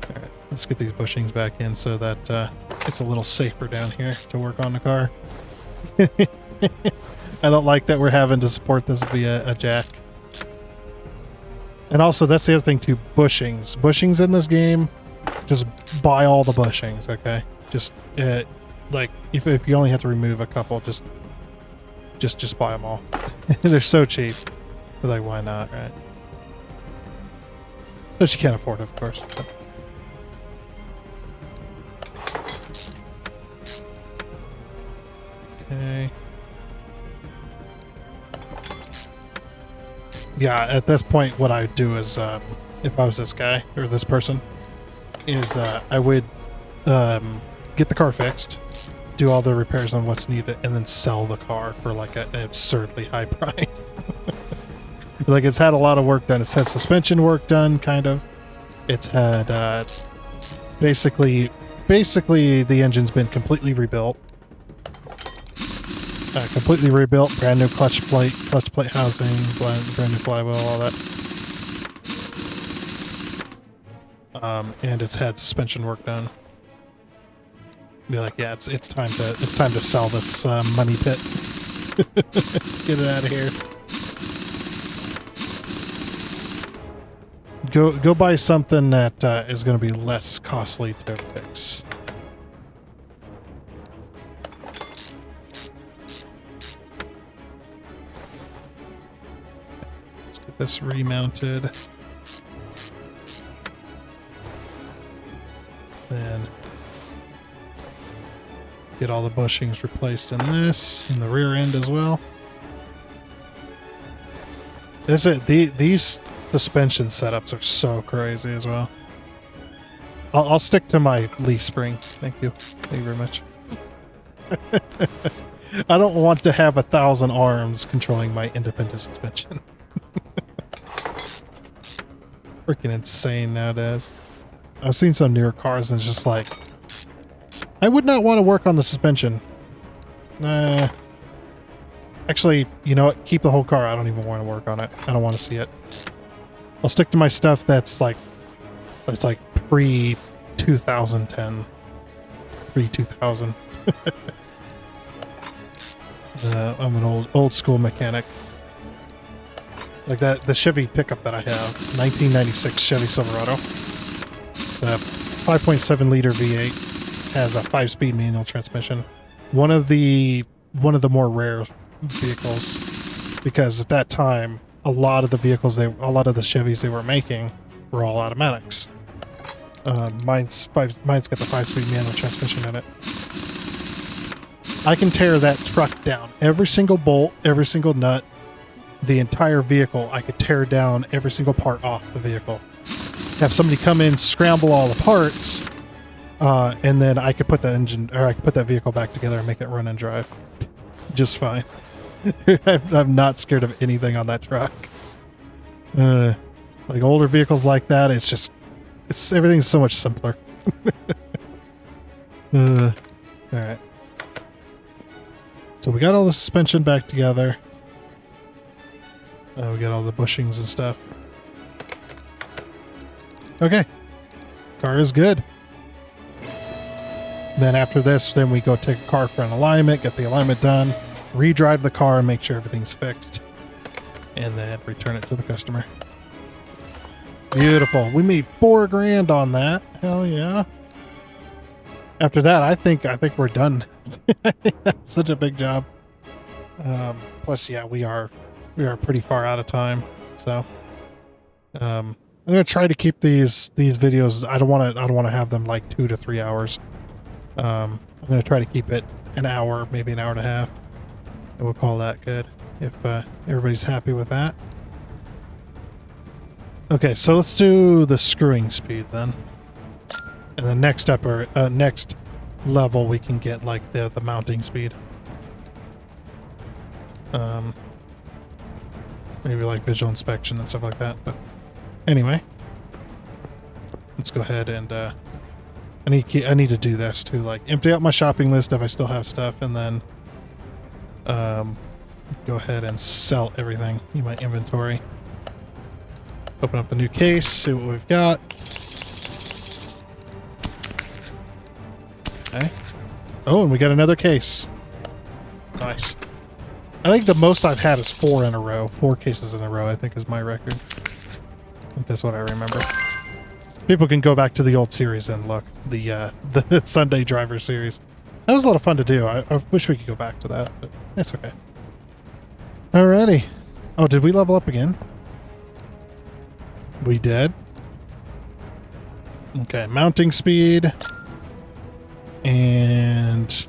Alright, let's get these bushings back in so that it's a little safer down here to work on the car. I don't like that we're having to support this via a jack. And also, that's the other thing too, bushings. Bushings in this game, just buy all the bushings, okay? Just, like, if you only have to remove a couple, just buy them all. They're so cheap. But like, why not, right? But you can't afford it, of course. But. Okay. Yeah, at this point, what I would do is, if I was this guy, or this person, is I would get the car fixed, do all the repairs on what's needed, and then sell the car for like an absurdly high price. Like, it's had a lot of work done. It's had suspension work done, kind of. It's had basically the engine's been completely rebuilt. Completely rebuilt, brand new clutch plate housing, brand new flywheel, all that. And it's had suspension work done. Be like, yeah, it's time to sell this money pit. Get it out of here. Go buy something that is going to be less costly to fix. Let's get this remounted. Then get all the bushings replaced in this, in the rear end as well. These suspension setups are so crazy as well. I'll stick to my leaf spring. Thank you. Thank you very much. I don't want to have 1,000 arms controlling my independent suspension. Freaking insane nowadays. I've seen some newer cars and it's just like, I would not want to work on the suspension. Actually, you know what? Keep the whole car. I don't even want to work on it. I don't want to see it. I'll stick to my stuff that's like pre-2010. Pre-2000. I'm an old school mechanic. Like the Chevy pickup that I have, 1996 Chevy Silverado. 5.7 liter V8. has a 5-speed manual transmission. One of the more rare vehicles, because at that time a lot of the Chevys they were making were all automatics. Mine's got the 5-speed manual transmission in it. I can tear that truck down. Every single bolt, every single nut, the entire vehicle, I could tear down every single part off the vehicle. Have somebody come in, scramble all the parts, and then I could put the I could put that vehicle back together and make it run and drive just fine. I'm not scared of anything on that truck. Like older vehicles like that, everything's so much simpler. All right. So we got all the suspension back together. We got all the bushings and stuff. Okay. Car is good. Then after this, then we go take a car for an alignment, get the alignment done, redrive the car and make sure everything's fixed, and then return it to the customer. Beautiful. We made $4 grand on that. Hell yeah. After that, I think we're done. That's such a big job. Plus, yeah, we are pretty far out of time. So, I'm gonna try to keep these videos. I don't want to have them like 2 to 3 hours. I'm gonna try to keep it an hour, maybe an hour and a half, and we'll call that good if everybody's happy with that. Okay, so let's do the screwing speed then, and the next next level we can get like the mounting speed. Maybe like visual inspection and stuff like that. But anyway, let's go ahead and I need to do this too. Like empty out my shopping list if I still have stuff, and then go ahead and sell everything in my inventory. Open up the new case, see what we've got. Okay. Oh, and we got another case. Nice. I think the most I've had is 4 in a row. 4 cases in a row, I think, is my record. I think that's what I remember. People can go back to the old series and look. The Sunday Driver series. That was a lot of fun to do. I wish we could go back to that, but it's okay. Alrighty. Oh, did we level up again? We did. Okay, mounting speed. And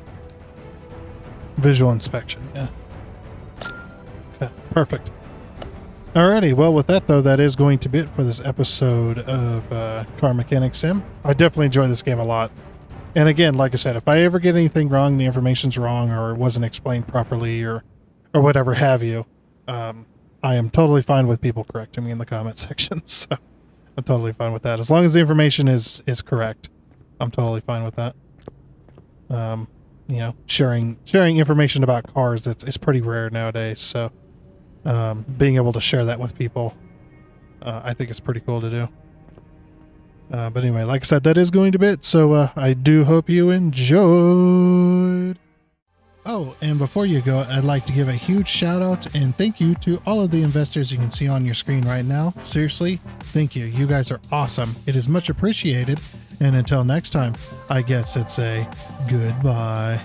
visual inspection, yeah. Okay, perfect. Alrighty, well with that though, that is going to be it for this episode of Car Mechanic Sim. I definitely enjoy this game a lot. And again, like I said, if I ever get anything wrong, the information's wrong, or it wasn't explained properly, or whatever have you, I am totally fine with people correcting me in the comment section. So I'm totally fine with that. As long as the information is correct, I'm totally fine with that. You know, sharing information about cars, it's pretty rare nowadays. So being able to share that with people, I think it's pretty cool to do. But anyway, like I said, that is going to be it. So I do hope you enjoyed. Oh, and before you go, I'd like to give a huge shout out and thank you to all of the investors you can see on your screen right now. Seriously, thank you. You guys are awesome. It is much appreciated. And until next time, I guess it's a goodbye.